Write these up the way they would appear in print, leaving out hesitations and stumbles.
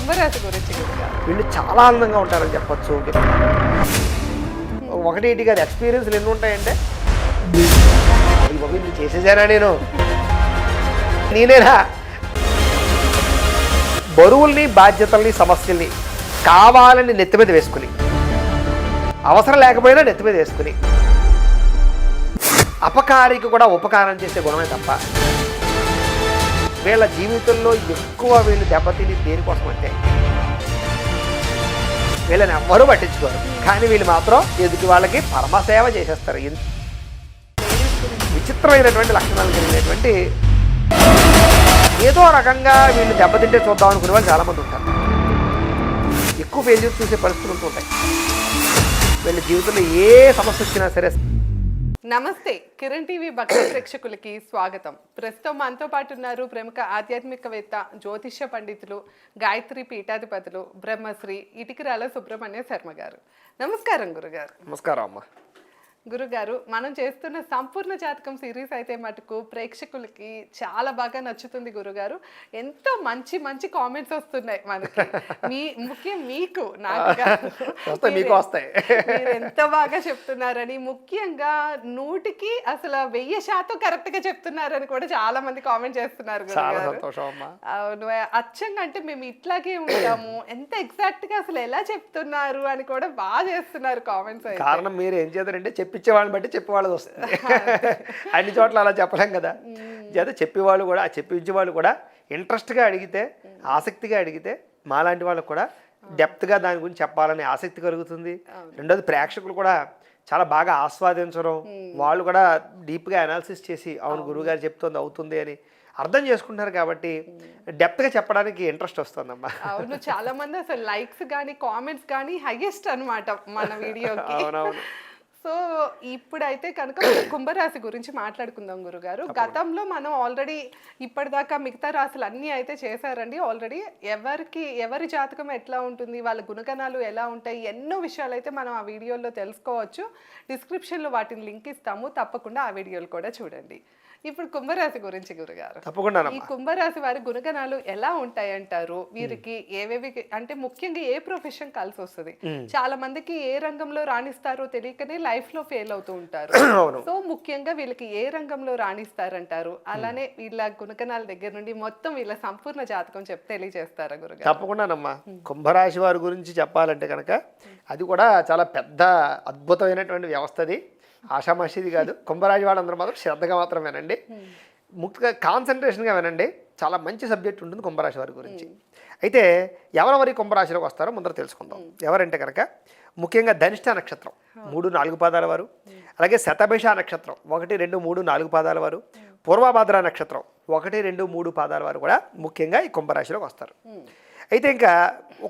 కుంభరాశి గురించి వీళ్ళు చాలా ఆనందంగా ఉంటారని చెప్పొచ్చు. ఒకటి ఇటు కాదు, ఎక్స్పీరియన్స్లు ఎన్ని ఉంటాయంటే బాబు చేసేసానా నేనేనా బరువుల్ని బాధ్యతల్ని సమస్యల్ని కావాలని నెత్తి మీద వేసుకుని, అవసరం లేకపోయినా నెత్తి మీద వేసుకుని అపకారికి కూడా ఉపకారం చేసే గుణమే తప్ప వీళ్ళ జీవితంలో ఎక్కువ వీళ్ళు దెబ్బతిని దేనికోసం అంటే వీళ్ళని ఎవ్వరూ పట్టించుకోరు. కానీ వీళ్ళు మాత్రం ఎదుటి వాళ్ళకి పరమసేవ చేసేస్తారు. విచిత్రమైనటువంటి లక్షణాలు కలిగినటువంటి ఏదో రకంగా వీళ్ళు దెబ్బతింటే చూద్దాం అనుకునే వాళ్ళు చాలామంది ఉంటారు. ఎక్కువ ఫెయిల్యూర్ చూసే పరిస్థితులు ఉంటుంటాయి. వీళ్ళ జీవితంలో ఏ సమస్య వచ్చినా సరే. నమస్తే, కిరణ్ టీవీ భక్తి ప్రేక్షకులకి స్వాగతం. ప్రస్తుతం మనతో పాటు ఉన్నారు ప్రముఖ ఆధ్యాత్మికవేత్త, జ్యోతిష్య పండితులు, గాయత్రి పీఠాధిపతులు, బ్రహ్మశ్రీ ఇటికిరాల సుబ్రహ్మణ్య శర్మ గారు. నమస్కారం గురుగారు. నమస్కారం అమ్మ. గురుగారు, మనం చేస్తున్న సంపూర్ణ జాతకం సిరీస్ అయితే మటుకు ప్రేక్షకులకి చాలా బాగా నచ్చుతుంది గురుగారు. ఎంతో మంచి మంచి కామెంట్స్ వస్తున్నాయి మనకి. ముఖ్యం మీకు, నాకు మీకు వస్తాయి. మీరు ఎంత బాగా చెప్తున్నారని, ముఖ్యంగా 100కి అసలు 1000% కరెక్ట్ గా చెప్తున్నారని కూడా చాలా మంది కామెంట్ చేస్తున్నారు గురుగారు. అచ్చంగా అంటే మేము ఇట్లాగే ఉంటాము, ఎంత ఎగ్జాక్ట్ గా అసలు ఎలా చెప్తున్నారు అని కూడా బాగా చేస్తున్నారు కామెంట్స్. కారణం మీరు ఏం చేద్దారంటే చెప్పించే వాళ్ళని బట్టి చెప్పేవాళ్ళది వస్తుంది. అన్ని చోట్ల అలా చెప్పలేం కదా. చేత చెప్పేవాళ్ళు కూడా, చెప్పించే వాళ్ళు కూడా ఇంట్రెస్ట్గా అడిగితే, ఆసక్తిగా అడిగితే మాలాంటి వాళ్ళకు కూడా డెప్త్గా దాని గురించి చెప్పాలని ఆసక్తి కలుగుతుంది. రెండోది ప్రేక్షకులు కూడా చాలా బాగా ఆస్వాదించడం, వాళ్ళు కూడా డీప్గా అనాలిసిస్ చేసి అవును గురువుగారు చెప్తుంది అవుతుంది అని అర్థం చేసుకుంటున్నారు. కాబట్టి డెప్త్గా చెప్పడానికి ఇంట్రెస్ట్ వస్తుందమ్మా. అవును, చాలా మంది అసలు లైక్స్ కానీ కామెంట్స్ కానీ హైయెస్ట్ అనమాట మన వీడియోకి. అవునవును. సో ఇప్పుడైతే కనుక కుంభరాశి గురించి మాట్లాడుకుందాం గురుగారు. గతంలో మనం ఆల్రెడీ ఇప్పటిదాకా మిగతా రాశులు అన్నీ అయితే చేశారండి ఆల్రెడీ. ఎవరి జాతకం ఎట్లా ఉంటుంది, వాళ్ళ గుణగణాలు ఎలా ఉంటాయి, ఎన్నో విషయాలు అయితే మనం ఆ వీడియోలో తెలుసుకోవచ్చు. డిస్క్రిప్షన్లో వాటిని లింక్ ఇస్తాము, తప్పకుండా ఆ వీడియోలు కూడా చూడండి. ఇప్పుడు కుంభరాశి గురించి గురుగారు, తప్పకుండా ఈ కుంభరాశి వారి గుణగణాలు ఎలా ఉంటాయంటారు? వీరికి ఏవేవి అంటే ముఖ్యంగా ఏ ప్రొఫెషన్ కలిసి వస్తుంది? చాలా మందికి ఏ రంగంలో రాణిస్తారో తెలియకనే లైఫ్ లో ఫెయిల్ అవుతూ ఉంటారు. సో ముఖ్యంగా వీళ్ళకి ఏ రంగంలో రాణిస్తారంటారు? అలానే వీళ్ళ గుణగణాల దగ్గర నుండి మొత్తం వీళ్ళ సంపూర్ణ జాతకం తెలియజేస్తారా గురుగారు? తప్పకుండానమ్మా. కుంభరాశి వారి గురించి చెప్పాలంటే కనుక అది కూడా చాలా పెద్ద అద్భుతమైనటువంటి వ్యవస్థ. అది ఆషామాషిది కాదు. కుంభరాశి వాళ్ళందరూ మాత్రం శ్రద్ధగా మాత్రం వినండి, ముఖ్యంగా కాన్సన్ట్రేషన్గా వినండి. చాలా మంచి సబ్జెక్ట్ ఉంటుంది కుంభరాశి వారి గురించి. అయితే ఎవరెవరి కుంభరాశిలోకి వస్తారో ముందర తెలుసుకుందాం. ఎవరంటే కనుక ముఖ్యంగా ధనిష్ట నక్షత్రం 3, 4 పాదాల వారు, అలాగే శతభిష నక్షత్రం 1, 2, 3, 4 పాదాల వారు, పూర్వభద్ర నక్షత్రం 1, 2, 3 పాదాల వారు కూడా ముఖ్యంగా ఈ కుంభరాశిలోకి వస్తారు. అయితే ఇంకా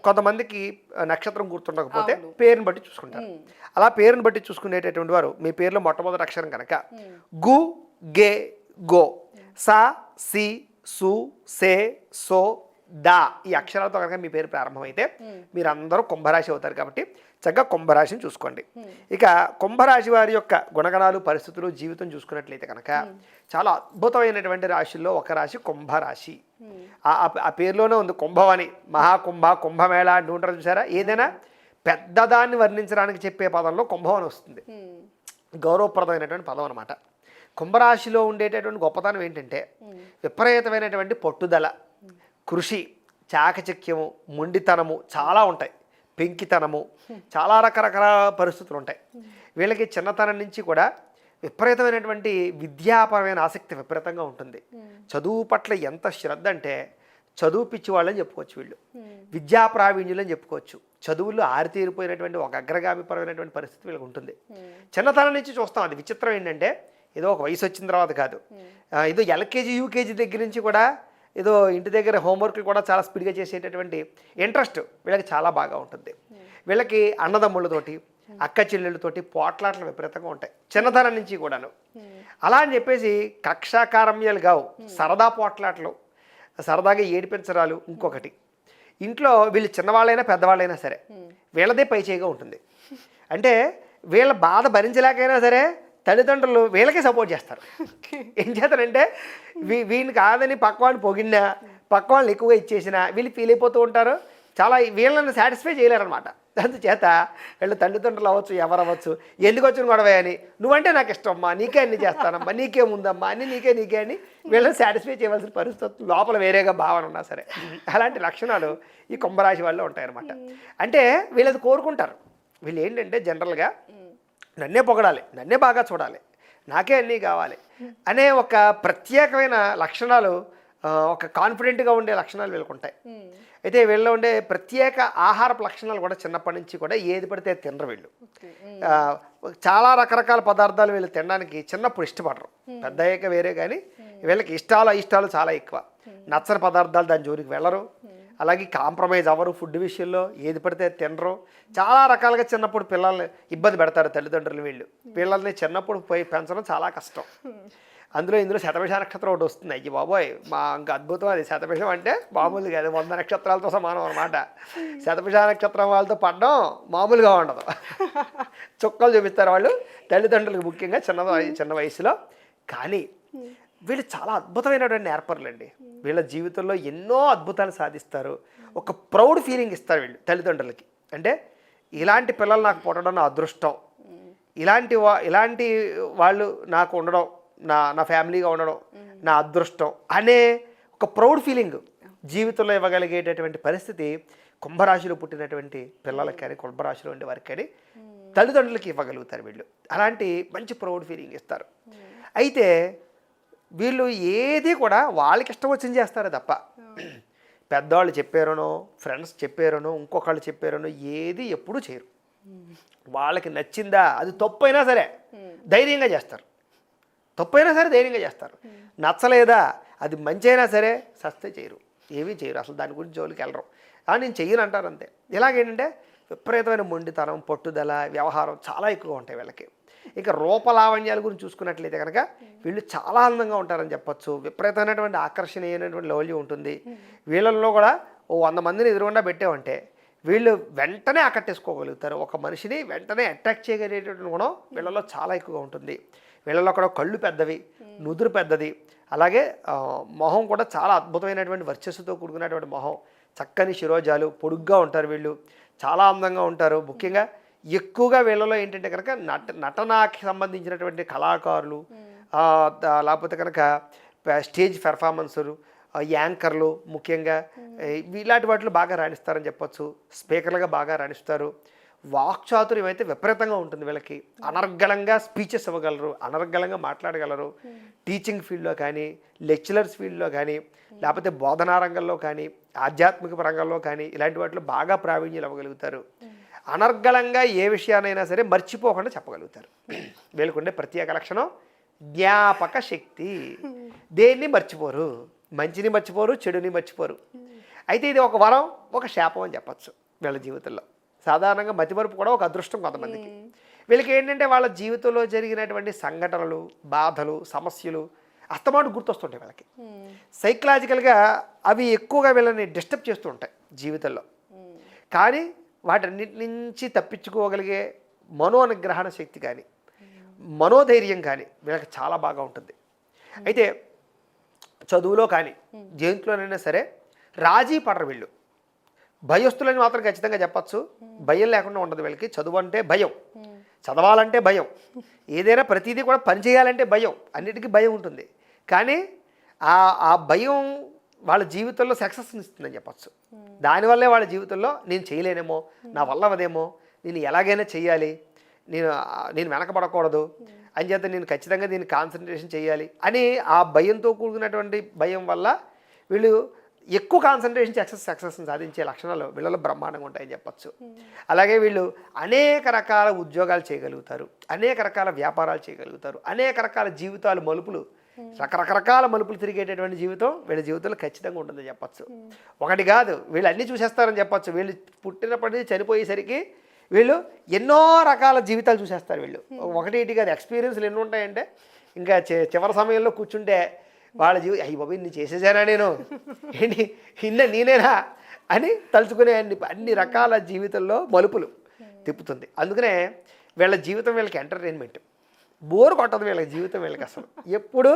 కొంతమందికి నక్షత్రం గుర్తుండకపోతే పేరుని బట్టి చూసుకుంటారు. అలా పేరుని బట్టి చూసుకునేటటువంటి వారు మీ పేరులో మొట్టమొదటి అక్షరం కనుక గు, గే, గో, సా, సి, సు, సే, సో, దా ఈ అక్షరాలతో కనుక మీ పేరు ప్రారంభమైతే మీరందరూ కుంభరాశి అవుతారు. కాబట్టి చక్కగా కుంభరాశిని చూసుకోండి. ఇక కుంభరాశి వారి యొక్క గుణగణాలు, పరిస్థితులు, జీవితం చూసుకున్నట్లయితే కనుక చాలా అద్భుతమైనటువంటి రాశుల్లో ఒక రాశి కుంభరాశి. ఆ పేరులోనే ఉంది కుంభం, మహాకుంభ, కుంభమేళ అంటూ ఉంటారు చూసారా. ఏదైనా పెద్దదాన్ని వర్ణించడానికి చెప్పే పదంలో కుంభం అని వస్తుంది. గౌరవప్రదమైనటువంటి పదం అనమాట. కుంభరాశిలో ఉండేటటువంటి గొప్పతనం ఏంటంటే విపరీతమైనటువంటి పట్టుదల, కృషి, చాకచక్యము, మొండితనము చాలా ఉంటాయి. పెంకితనము, చాలా రకరకాల పరిస్థితులు ఉంటాయి. వీళ్ళకి చిన్నతనం నుంచి కూడా విపరీతమైనటువంటి విద్యాపరమైన ఆసక్తి విపరీతంగా ఉంటుంది. చదువు పట్ల ఎంత శ్రద్ధ అంటే చదువు పిచ్చి వాళ్ళని చెప్పుకోవచ్చు, వీళ్ళు విద్యా ప్రావీణ్యులని చెప్పుకోవచ్చు. చదువుల్లో ఆరితేరిపోయినటువంటి ఒక అగ్రగామిపరమైనటువంటి పరిస్థితి వీళ్ళకి ఉంటుంది. చిన్నతనం నుంచి చూస్తాం. అది విచిత్రం ఏంటంటే ఏదో ఒక వయసు వచ్చిన తర్వాత కాదు, ఏదో ఎల్కేజీ యూకేజీ దగ్గర నుంచి కూడా ఏదో ఇంటి దగ్గర హోంవర్క్లు కూడా చాలా స్పీడ్గా చేసేటటువంటి ఇంట్రెస్ట్ వీళ్ళకి చాలా బాగా ఉంటుంది. వీళ్ళకి అన్నదమ్ముళ్ళతోటి, అక్క చెల్లెళ్ళతోటి పోట్లాటలు విపరీతంగా ఉంటాయి చిన్నతనం నుంచి కూడాను. అలా అని చెప్పేసి కక్షాకారమ్యాలు కావు, సరదా పోట్లాటలు, సరదాగా ఏడిపించరాలు. ఇంకొకటి, ఇంట్లో వీళ్ళు చిన్నవాళ్ళైనా పెద్దవాళ్ళైనా సరే వీళ్ళదే పై చేయిగా ఉంటుంది. అంటే వీళ్ళ బాధ భరించలేకైనా సరే తల్లిదండ్రులు వీళ్ళకే సపోర్ట్ చేస్తారు. ఏం చేస్తారంటే వీళ్ళని కాదని పక్క వాళ్ళు పొగిడినా, పక్క వాళ్ళని ఎక్కువగా ఇచ్చేసినా వీళ్ళు ఫీల్ అయిపోతూ ఉంటారు. చాలా వీళ్ళని సాటిస్ఫై చేయలేరనమాట. అందుచేత వీళ్ళు తల్లిదండ్రులు అవ్వచ్చు, ఎవరు అవ్వచ్చు, ఎందుకు వచ్చిన గొడవ అని, నువ్వంటే నాకు ఇష్టం అమ్మా, నీకే అన్ని చేస్తానమ్మా, నీకే ముందమ్మా అని నీకే అని వీళ్ళని సాటిస్ఫై చేయవలసిన పరిస్థితి లోపల వేరేగా భావన ఉన్నా సరే. అలాంటి లక్షణాలు ఈ కుంభరాశి వాళ్ళు ఉంటాయన్నమాట. అంటే వీళ్ళది కోరుకుంటారు. వీళ్ళు ఏంటంటే జనరల్గా నన్నే పొగడాలి, నన్నే బాగా చూడాలి, నాకే అన్నీ కావాలి అనే ఒక ప్రత్యేకమైన లక్షణాలు, ఒక కాన్ఫిడెంట్గా ఉండే లక్షణాలు వీళ్ళకు ఉంటాయి. అయితే వీళ్ళలో ఉండే ప్రత్యేక ఆహారపు లక్షణాలు కూడా చిన్నప్పటి నుంచి కూడా ఏది పడితే తినరు వీళ్ళు. చాలా రకరకాల పదార్థాలు వీళ్ళు తినడానికి చిన్నప్పుడు ఇష్టపడరు, పెద్ద అయ్యాక వేరే, కానీ వీళ్ళకి ఇష్టాలు చాలా ఎక్కువ. నచ్చని పదార్థాలు దాని జోలికి వెళ్ళరు, అలాగే కాంప్రమైజ్ అవ్వరు ఫుడ్ విషయంలో, ఏది పడితే తినరు. చాలా రకాలుగా చిన్నప్పుడు పిల్లల్ని ఇబ్బంది పెడతారు తల్లిదండ్రులు. వీళ్ళని చిన్నప్పుడు పోయి పెంచడం చాలా కష్టం. ఇందులో శతభిష నక్షత్రం ఒకటి వస్తుంది. అయ్యి బాబోయ్, మా ఇంకా అద్భుతం అది. శతభిషం అంటే మామూలుగా కాదు, 100 నక్షత్రాలతో సమానం అనమాట. శతభిష నక్షత్రం వాళ్ళతో పడడం మామూలుగా ఉండదు. చుక్కలు చూపిస్తారు వాళ్ళు తల్లిదండ్రులకు, ముఖ్యంగా చిన్న వయసులో. కానీ వీళ్ళు చాలా అద్భుతమైనటువంటి నేర్పరులండి. వీళ్ళ జీవితంలో ఎన్నో అద్భుతాలు సాధిస్తారు. ఒక ప్రౌడ్ ఫీలింగ్ ఇస్తారు వీళ్ళు తల్లిదండ్రులకి. అంటే ఇలాంటి పిల్లలు నాకు పుట్టడం నా అదృష్టం, ఇలాంటి వాళ్ళు నాకు ఉండడం, నా ఫ్యామిలీగా ఉండడం నా అదృష్టం అనే ఒక ప్రౌడ్ ఫీలింగ్ జీవితంలో ఇవ్వగలిగేటటువంటి పరిస్థితి కుంభరాశిలో పుట్టినటువంటి పిల్లలకి కానీ, కుంభరాశిలో ఉండే వారికి కానీ తల్లిదండ్రులకి ఇవ్వగలుగుతారు వీళ్ళు. అలాంటి మంచి ప్రౌడ్ ఫీలింగ్ ఇస్తారు. అయితే వీళ్ళు ఏది కూడా వాళ్ళకి ఇష్టం వచ్చింది చేస్తారు తప్ప, పెద్దవాళ్ళు చెప్పారనో, ఫ్రెండ్స్ చెప్పారనో, ఇంకొకళ్ళు చెప్పారనో ఏది ఎప్పుడూ చేయరు. వాళ్ళకి నచ్చిందా, అది తప్పైనా సరే ధైర్యంగా చేస్తారు. నచ్చలేదా, అది మంచి అయినా సరే సస్తే చేయరు, ఏమీ చేయరు, అసలు దాని గురించి జోలికి వెళ్ళరు. నేను చెయ్యను అంటారు అంతే. ఇలాగేంటంటే విపరీతమైన మొండితనం, పట్టుదల, వ్యవహారం చాలా ఎక్కువగా ఉంటాయి వీళ్ళకి. ఇక రూపలావణ్యాల గురించి చూసుకున్నట్లయితే కనుక వీళ్ళు చాలా అందంగా ఉంటారని చెప్పచ్చు. విపరీతమైనటువంటి ఆకర్షణీయమైనటువంటి లౌల్యం ఉంటుంది వీళ్ళల్లో కూడా. 100 మందిని ఎదురుగుండా పెట్టామంటే వీళ్ళు వెంటనే ఆకట్టేసుకోగలుగుతారు. ఒక మనిషిని వెంటనే అట్రాక్ట్ చేయగలిగేటువంటి గుణం వీళ్ళలో చాలా ఎక్కువగా ఉంటుంది. వీళ్ళలో కూడా కళ్ళు పెద్దవి, నుదురు పెద్దది, అలాగే మొహం కూడా చాలా అద్భుతమైనటువంటి వర్చస్సుతో కూడుకున్నటువంటి మొహం, చక్కని శిరోజాలు, పొడుగ్గా ఉంటారు వీళ్ళు, చాలా అందంగా ఉంటారు. ముఖ్యంగా ఎక్కువగా వీళ్ళలో ఏంటంటే కనుక నటనకి సంబంధించినటువంటి కళాకారులు, లేకపోతే కనుక స్టేజ్ పెర్ఫార్మెన్సులు, యాంకర్లు, ముఖ్యంగా ఇలాంటి వాటిలో బాగా రాణిస్తారని చెప్పచ్చు. స్పీకర్లుగా బాగా రాణిస్తారు. వాక్చాతుర్యం అయితే విపరీతంగా ఉంటుంది వీళ్ళకి. అనర్గళంగా స్పీచెస్ ఇవ్వగలరు, అనర్గళంగా మాట్లాడగలరు. టీచింగ్ ఫీల్డ్లో కానీ, లెక్చరర్స్ ఫీల్డ్లో కానీ, లేకపోతే బోధనా రంగంలో కానీ, ఆధ్యాత్మిక రంగంలో కానీ ఇలాంటి వాటిలో బాగా ప్రావీణ్యం ఇవ్వగలుగుతారు. అనర్గళంగా ఏ విషయానైనా సరే మర్చిపోకుండా చెప్పగలుగుతారు. వీళ్ళకుండే ప్రత్యేక లక్షణం జ్ఞాపక శక్తి. దేన్ని మర్చిపోరు, మంచిని మర్చిపోరు, చెడుని మర్చిపోరు. అయితే ఇది ఒక వరం, ఒక శాపం అని చెప్పచ్చు వీళ్ళ జీవితంలో. సాధారణంగా మతిమరుపు కూడా ఒక అదృష్టం కొంతమందికి. వీళ్ళకి ఏంటంటే వాళ్ళ జీవితంలో జరిగినటువంటి సంఘటనలు, బాధలు, సమస్యలు అస్తమాటు గుర్తొస్తుంటాయి వీళ్ళకి. సైకలాజికల్గా అవి ఎక్కువగా వీళ్ళని డిస్టర్బ్ చేస్తూ ఉంటాయి జీవితంలో. కానీ వాటన్నిటి నుంచి తప్పించుకోగలిగే మనోనిగ్రహణ శక్తి కానీ, మనోధైర్యం కానీ వీళ్ళకి చాలా బాగా ఉంటుంది. అయితే చదువులో కానీ దేంట్లోనైనా సరే రాజీ పడరు వీళ్ళు. భయస్తులని మాత్రం ఖచ్చితంగా చెప్పచ్చు. భయం లేకుండా ఉండదు వీళ్ళకి. చదువు అంటే భయం, చదవాలంటే భయం, ఏదైనా ప్రతిదీ కూడా పని చేయాలంటే భయం, అన్నిటికీ భయం ఉంటుంది. కానీ ఆ భయం వాళ్ళ జీవితంలో సక్సెస్ని ఇస్తుందని చెప్పచ్చు. దానివల్లే వాళ్ళ జీవితంలో నేను చేయలేనేమో, నా వల్ల అవ్వదేమో, నేను ఎలాగైనా చేయాలి, నేను వెనకబడకూడదు అని చేత నేను ఖచ్చితంగా దీన్ని కాన్సన్ట్రేషన్ చేయాలి అని ఆ భయంతో కూడుకున్నటువంటి భయం వల్ల వీళ్ళు ఎక్కువ కాన్సన్ట్రేషన్ సక్సెస్ని సాధించే లక్షణాలు వీళ్ళలో బ్రహ్మాండంగా ఉంటాయని చెప్పచ్చు. అలాగే వీళ్ళు అనేక రకాల ఉద్యోగాలు చేయగలుగుతారు, అనేక రకాల వ్యాపారాలు చేయగలుగుతారు, అనేక రకాల జీవితాలు మలుపులు, రకరకాల మలుపులు తిరిగేటటువంటి జీవితం వీళ్ళ జీవితంలో ఖచ్చితంగా ఉంటుందని చెప్పచ్చు. ఒకటి కాదు, వీళ్ళు అన్నీ చూసేస్తారని చెప్పచ్చు. వీళ్ళు పుట్టినప్పటి నుంచి చనిపోయేసరికి వీళ్ళు ఎన్నో రకాల జీవితాలు చూసేస్తారు. వీళ్ళు ఒకటి ఇటు కాదు, ఎక్స్పీరియన్స్లు ఎన్ని ఉంటాయంటే ఇంకా చివరి సమయంలో కూర్చుంటే వాళ్ళ అయ్యి బాబు ఇన్ని చేసేసానా నేను, ఏంటి నేనేనా అని తలుచుకునే అన్ని రకాల జీవితంలో మలుపులు తిప్పుతుంది. అందుకనే వీళ్ళ జీవితం వీళ్ళకి ఎంటర్టైన్మెంట్, బోర్ కొట్టదు వీళ్ళకి జీవితం. వీళ్ళకి అసలు ఎప్పుడు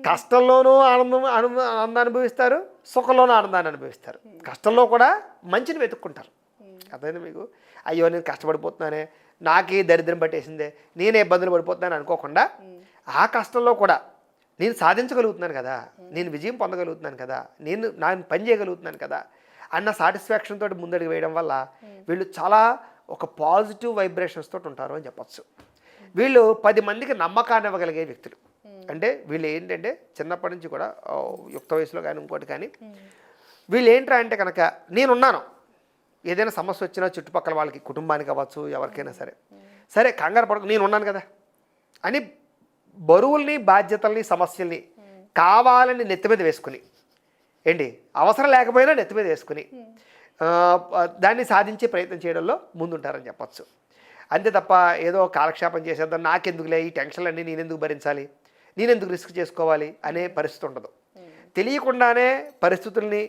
కష్టంలోనూ ఆనందాన్ని అనుభవిస్తారు, సుఖంలోనూ ఆనందాన్ని అనుభవిస్తారు. కష్టంలో కూడా మంచిని వెతుక్కుంటారు. అర్థమైంది మీకు? అయ్యో నేను కష్టపడిపోతున్నానే, నాకే దరిద్రం పట్టేసిందే, నేనే ఇబ్బందులు పడిపోతున్నాను అనుకోకుండా ఆ కష్టంలో కూడా నేను సాధించగలుగుతున్నాను కదా, నేను విజయం పొందగలుగుతున్నాను కదా, నేను పని చేయగలుగుతున్నాను కదా అన్న సాటిస్ఫాక్షన్ తోటి ముందడుగు వేయడం వల్ల వీళ్ళు చాలా ఒక పాజిటివ్ వైబ్రేషన్స్ తోటి ఉంటారు అని చెప్పచ్చు. వీళ్ళు 10 మందికి నమ్మకాన్ని ఇవ్వగలిగే వ్యక్తులు. అంటే వీళ్ళు ఏంటంటే చిన్నప్పటి నుంచి కూడా యుక్త వయసులో కానీ ఇంకోటి కానీ వీళ్ళు ఏంట్రా అంటే కనుక నేనున్నాను, ఏదైనా సమస్య వచ్చినా చుట్టుపక్కల వాళ్ళకి, కుటుంబానికి అవ్వచ్చు, ఎవరికైనా సరే సరే కంగారు పడకు, నేను ఉన్నాను కదా అని బరువుల్ని, బాధ్యతల్ని, సమస్యల్ని కావాలని నెత్తి మీద వేసుకుని, ఏంటి అవసరం లేకపోయినా నెత్తి మీద వేసుకుని దాన్ని సాధించే ప్రయత్నం చేయడంలో ముందుంటారని చెప్పచ్చు. అంతే తప్ప ఏదో కాలక్షేపం చేసేద్దాం, నాకెందుకులే ఈ టెన్షన్లన్నీ నేనెందుకు భరించాలి, నేనెందుకు రిస్క్ చేసుకోవాలి అనే పరిస్థితి ఉండదు. తెలియకుండానే పరిస్థితుల్ని,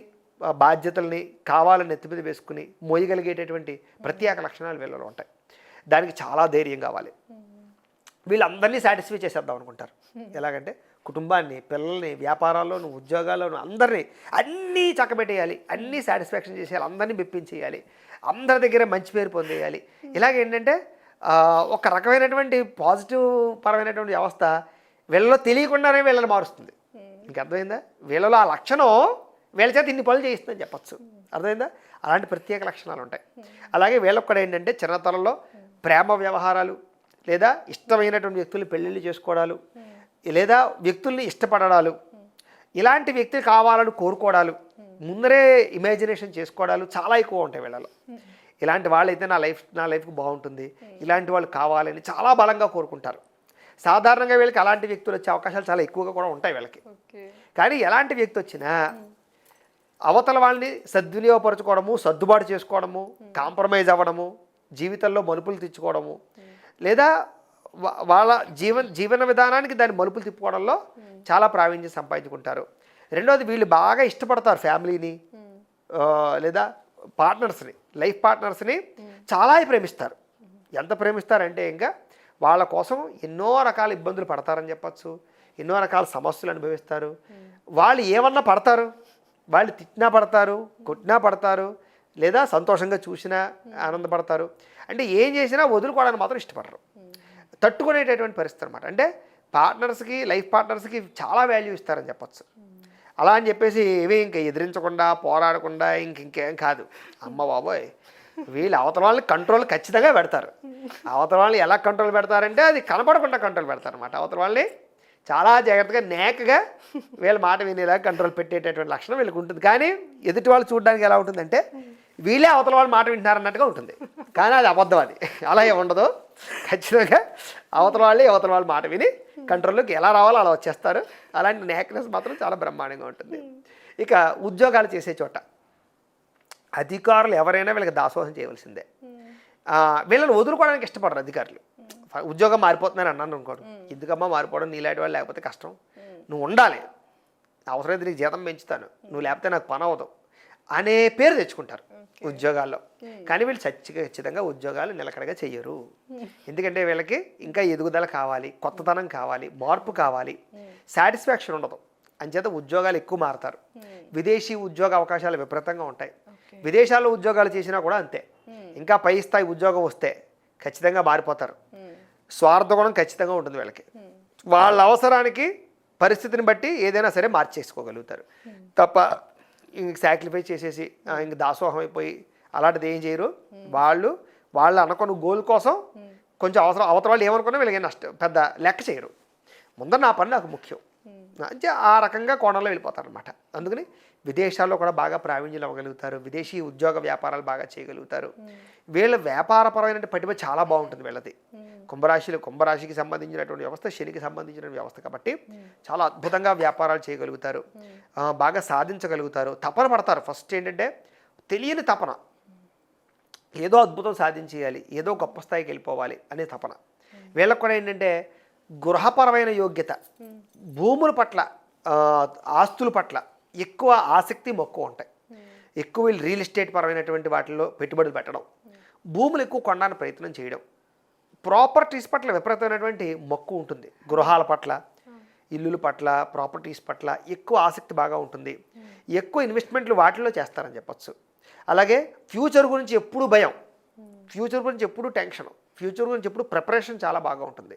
బాధ్యతల్ని కావాలని నెత్తి మీద వేసుకుని మోయగలిగేటటువంటి ప్రత్యేక లక్షణాలు వీళ్ళలో ఉంటాయి. దానికి చాలా ధైర్యం కావాలి. వీళ్ళందరినీ సాటిస్ఫై చేసేద్దాం అనుకుంటారు. ఎలాగంటే కుటుంబాన్ని, పిల్లల్ని, వ్యాపారాల్లోనూ, ఉద్యోగాల్లోనూ అందరినీ అన్నీ చక్కబెట్టేయాలి, అన్నీ సాటిస్ఫాక్షన్ చేసేయాలి, అందరినీ మెప్పించేయాలి, అందరి దగ్గర మంచి పేరు పొందేయాలి. ఇలాగేంటంటే ఒక రకమైనటువంటి పాజిటివ్ పరమైనటువంటి వ్యవస్థ వీళ్ళలో తెలియకుండానే వీళ్ళని మారుస్తుంది. ఇంక అర్థమైందా? వీళ్ళలో ఆ లక్షణం వీళ్ళ చేత ఇన్ని పనులు చేయిస్తుందని చెప్పచ్చు. అర్థమైందా? అలాంటి ప్రత్యేక లక్షణాలు ఉంటాయి. అలాగే వీళ్ళకి కూడా ఏంటంటే చిన్నతనంలో ప్రేమ వ్యవహారాలు, లేదా ఇష్టమైనటువంటి వ్యక్తులు పెళ్ళిళ్ళు చేసుకోవడాలు, లేదా వ్యక్తుల్ని ఇష్టపడడాలు, ఇలాంటి వ్యక్తులు కావాలని కోరుకోవడాలు, ముందరే ఇమాజినేషన్ చేసుకోవడాలు చాలా ఎక్కువ ఉంటాయి వీళ్ళలో. ఇలాంటి వాళ్ళైతే నా లైఫ్కి బాగుంటుంది, ఇలాంటి వాళ్ళు కావాలని చాలా బలంగా కోరుకుంటారు. సాధారణంగా వీళ్ళకి అలాంటి వ్యక్తులు వచ్చే అవకాశాలు చాలా ఎక్కువగా కూడా ఉంటాయి వీళ్ళకి. కానీ ఎలాంటి వ్యక్తి వచ్చినా అవతల వాళ్ళని సద్వినియోగపరచుకోవడము, సర్దుబాటు చేసుకోవడము, కాంప్రమైజ్ అవ్వడము, జీవితంలో మలుపులు తెచ్చుకోవడము, లేదా వాళ్ళ జీవన విధానానికి దాని మలుపులు తిప్పుకోవడంలో చాలా ప్రావీణ్యం సంపాదించుకుంటారు. రెండోది వీళ్ళు బాగా ఇష్టపడతారు ఫ్యామిలీని, లేదా పార్ట్నర్స్ని, లైఫ్ పార్ట్నర్స్ని చాలా ప్రేమిస్తారు. ఎంత ప్రేమిస్తారంటే ఇంకా వాళ్ళ కోసం ఎన్నో రకాల ఇబ్బందులు పడతారని చెప్పచ్చు, ఎన్నో రకాల సమస్యలు అనుభవిస్తారు. వాళ్ళు ఏమన్నా పడతారు, వాళ్ళు తిట్టినా పడతారు, కొట్టినా పడతారు, లేదా సంతోషంగా చూసినా ఆనందపడతారు. అంటే ఏం చేసినా వదులుకోవడానికి మాత్రం ఇష్టపడరు, తట్టుకునేటటువంటి పరిస్థితి అనమాట. అంటే పార్ట్నర్స్కి, లైఫ్ పార్ట్నర్స్కి చాలా వాల్యూ ఇస్తారని చెప్పచ్చు. అలా అని చెప్పేసి ఏమీ ఇంకా ఎదిరించకుండా, పోరాడకుండా ఇంకేం కాదు. అమ్మ బాబోయ్, వీళ్ళు అవతల వాళ్ళని కంట్రోల్ ఖచ్చితంగా పెడతారు. అవతల వాళ్ళని ఎలా కంట్రోల్ పెడతారంటే అది కనపడకుండా కంట్రోల్ పెడతారు అనమాట. అవతల వాళ్ళని చాలా జాగ్రత్తగా, నేకగా వీళ్ళ మాట వినేలా కంట్రోల్ పెట్టేటటువంటి లక్షణం వీళ్ళకి ఉంటుంది. కానీ ఎదుటి వాళ్ళు చూడడానికి ఎలా ఉంటుందంటే వీళ్ళే అవతల వాళ్ళు మాట వింటున్నారన్నట్టుగా ఉంటుంది. కానీ అది అబద్ధం. అది అలా ఉండదు. ఖచ్చితంగా అవతల వాళ్ళు మాట విని కంట్రోల్లోకి ఎలా రావాలో అలా వచ్చేస్తారు. అలాంటి నేక్నెస్ మాత్రం చాలా బ్రహ్మాండంగా ఉంటుంది. ఇక ఉద్యోగాలు చేసే చోట అధికారులు ఎవరైనా వీళ్ళకి దాసోహం చేయవలసిందే. వీళ్ళని వదులుకోవడానికి ఇష్టపడరు అధికారులు. ఉద్యోగం మారిపోతున్నాను అన్నాను అనుకోడు, ఎందుకమ్మా మారిపోవడం, నీలాంటి వాళ్ళు లేకపోతే కష్టం, నువ్వు ఉండాలి, అవసరమైతే నీకు జీతం పెంచుతాను, నువ్వు లేకపోతే నాకు పని అవ్వదు అనే పేరు తెచ్చుకుంటారు ఉద్యోగాల్లో. కానీ వీళ్ళు ఖచ్చితంగా ఉద్యోగాలు నిలకడగా చెయ్యరు. ఎందుకంటే వీళ్ళకి ఇంకా ఎదుగుదల కావాలి, కొత్తతనం కావాలి, మార్పు కావాలి, సాటిస్ఫాక్షన్ ఉండదు. అంచేత ఉద్యోగాలు ఎక్కువ మారుతారు. విదేశీ ఉద్యోగ అవకాశాలు విపరీతంగా ఉంటాయి. విదేశాల్లో ఉద్యోగాలు చేసినా కూడా అంతే. ఇంకా పై స్థాయి ఉద్యోగం వస్తే ఖచ్చితంగా మారిపోతారు. స్వార్థ గుణం ఖచ్చితంగా ఉంటుంది వీళ్ళకి. వాళ్ళ అవసరానికి, పరిస్థితిని బట్టి ఏదైనా సరే మార్చేసుకోగలుగుతారు తప్ప ఇంక సాక్రిఫైస్ చేసేసి ఇంక దాసోహం అయిపోయి అలాంటిది ఏం చేయరు. వాళ్ళు అనుకున్న గోల్ కోసం కొంచెం అవసరం, అవతల వాళ్ళు ఏమనుకున్నా వీళ్ళకి పెద్ద లెక్క చేయరు. ముందర నా పని నాకు ముఖ్యం, ఆ రకంగా కోణంలో వెళ్ళిపోతారు అనమాట. అందుకని విదేశాల్లో కూడా బాగా ప్రావీణ్యం అవ్వగలుగుతారు. విదేశీ ఉద్యోగ వ్యాపారాలు బాగా చేయగలుగుతారు. వీళ్ళ వ్యాపారపరమైన పటిమ చాలా బాగుంటుంది వీళ్ళది. కుంభరాశికి సంబంధించినటువంటి వ్యవస్థ శనికి సంబంధించిన వ్యవస్థ కాబట్టి చాలా అద్భుతంగా వ్యాపారాలు చేయగలుగుతారు, బాగా సాధించగలుగుతారు, తపన పడతారు. ఫస్ట్ ఏంటంటే తెలియని తపన, ఏదో అద్భుతం సాధించేయాలి, ఏదో గొప్ప స్థాయికి వెళ్ళిపోవాలి అనే తపన. వీళ్ళకు కూడా ఏంటంటే గృహపరమైన యోగ్యత, భూముల పట్ల, ఆస్తుల పట్ల ఎక్కువ ఆసక్తి, మక్కువ ఉంటాయి. ఎక్కువ వీళ్ళు రియల్ ఎస్టేట్ పరమైనటువంటి వాటిల్లో పెట్టుబడులు పెట్టడం, భూములు ఎక్కువ కొనడానికి ప్రయత్నం చేయడం, ప్రాపర్టీస్ పట్ల విపరీతమైనటువంటి మక్కువ ఉంటుంది. గృహాల పట్ల, ఇల్లుల పట్ల, ప్రాపర్టీస్ పట్ల ఎక్కువ ఆసక్తి బాగా ఉంటుంది. ఎక్కువ ఇన్వెస్ట్మెంట్లు వాటిల్లో చేస్తారని చెప్పొచ్చు. అలాగే ఫ్యూచర్ గురించి ఎప్పుడూ భయం, ఫ్యూచర్ గురించి ఎప్పుడూ టెన్షన్, ఫ్యూచర్ గురించి ఎప్పుడు ప్రిపరేషన్ చాలా బాగా ఉంటుంది.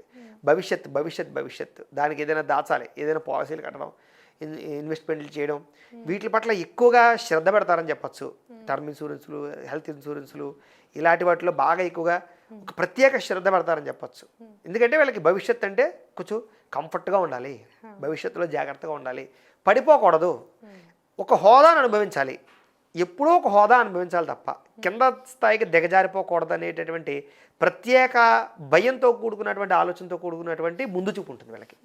భవిష్యత్ దానికి ఏదైనా దాచాలి, ఏదైనా పాలసీలు కట్టడం, ఇన్వెస్ట్మెంట్లు చేయడం, వీటి పట్ల ఎక్కువగా శ్రద్ధ పెడతారని చెప్పచ్చు. టర్మ్ ఇన్సూరెన్స్లు, హెల్త్ ఇన్సూరెన్స్లు ఇలాంటి వాటిలో బాగా ఎక్కువగా ఒక ప్రత్యేక శ్రద్ధ పెడతారని చెప్పచ్చు. ఎందుకంటే వీళ్ళకి భవిష్యత్ అంటే కొంచెం కంఫర్ట్గా ఉండాలి, భవిష్యత్తులో జాగ్రత్తగా ఉండాలి, పడిపోకూడదు, ఒక హోదాను అనుభవించాలి, ఎప్పుడూ ఒక హోదా అనుభవించాలి తప్ప కింద స్థాయికి దిగజారిపోకూడదు అనేటటువంటి ప్రత్యేక భయంతో కూడుకున్నటువంటి ఆలోచనతో కూడుకున్నటువంటి ముందు చూపు ఉంటుంది వీళ్ళకి.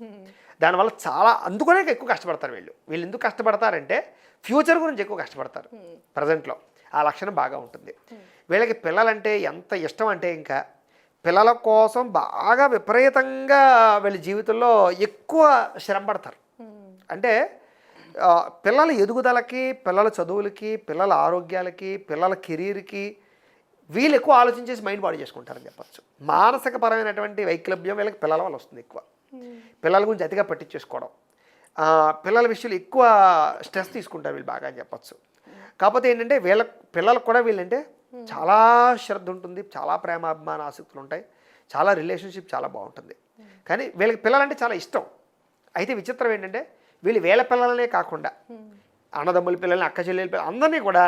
దానివల్ల చాలా అందుకనే ఎక్కువ కష్టపడతారు వీళ్ళు ఎందుకు కష్టపడతారంటే ఫ్యూచర్ గురించి ఎక్కువ కష్టపడతారు. ప్రజెంట్లో ఆ లక్షణం బాగా ఉంటుంది వీళ్ళకి. పిల్లలంటే ఎంత ఇష్టం అంటే ఇంకా పిల్లల కోసం బాగా విపరీతంగా వీళ్ళ జీవితంలో ఎక్కువ శ్రమ పడతారు. అంటే పిల్లల ఎదుగుదలకి, పిల్లల చదువులకి, పిల్లల ఆరోగ్యాలకి, పిల్లల కెరీర్కి వీళ్ళు ఎక్కువ ఆలోచించేసి మైండ్ బాడీ చేసుకుంటారని చెప్పచ్చు. మానసిక పరమైనటువంటి వైకల్యం వీళ్ళకి పిల్లల వల్ల వస్తుంది. ఎక్కువ పిల్లల గురించి అతిగా పట్టించేసుకోవడం, పిల్లల విషయంలో ఎక్కువ స్ట్రెస్ తీసుకుంటారు వీళ్ళు బాగా అని చెప్పచ్చు. కాకపోతే ఏంటంటే పిల్లలకు కూడా వీళ్ళంటే చాలా శ్రద్ధ ఉంటుంది, చాలా ప్రేమాభిమాన ఆసక్తులు ఉంటాయి, చాలా రిలేషన్షిప్ చాలా బాగుంటుంది. కానీ వీళ్ళకి పిల్లలంటే చాలా ఇష్టం. అయితే విచిత్రం ఏంటంటే వీళ్ళ పిల్లలనే కాకుండా అన్నదమ్ముల పిల్లల్ని, అక్క చెల్లెల పిల్లలు అందరినీ కూడా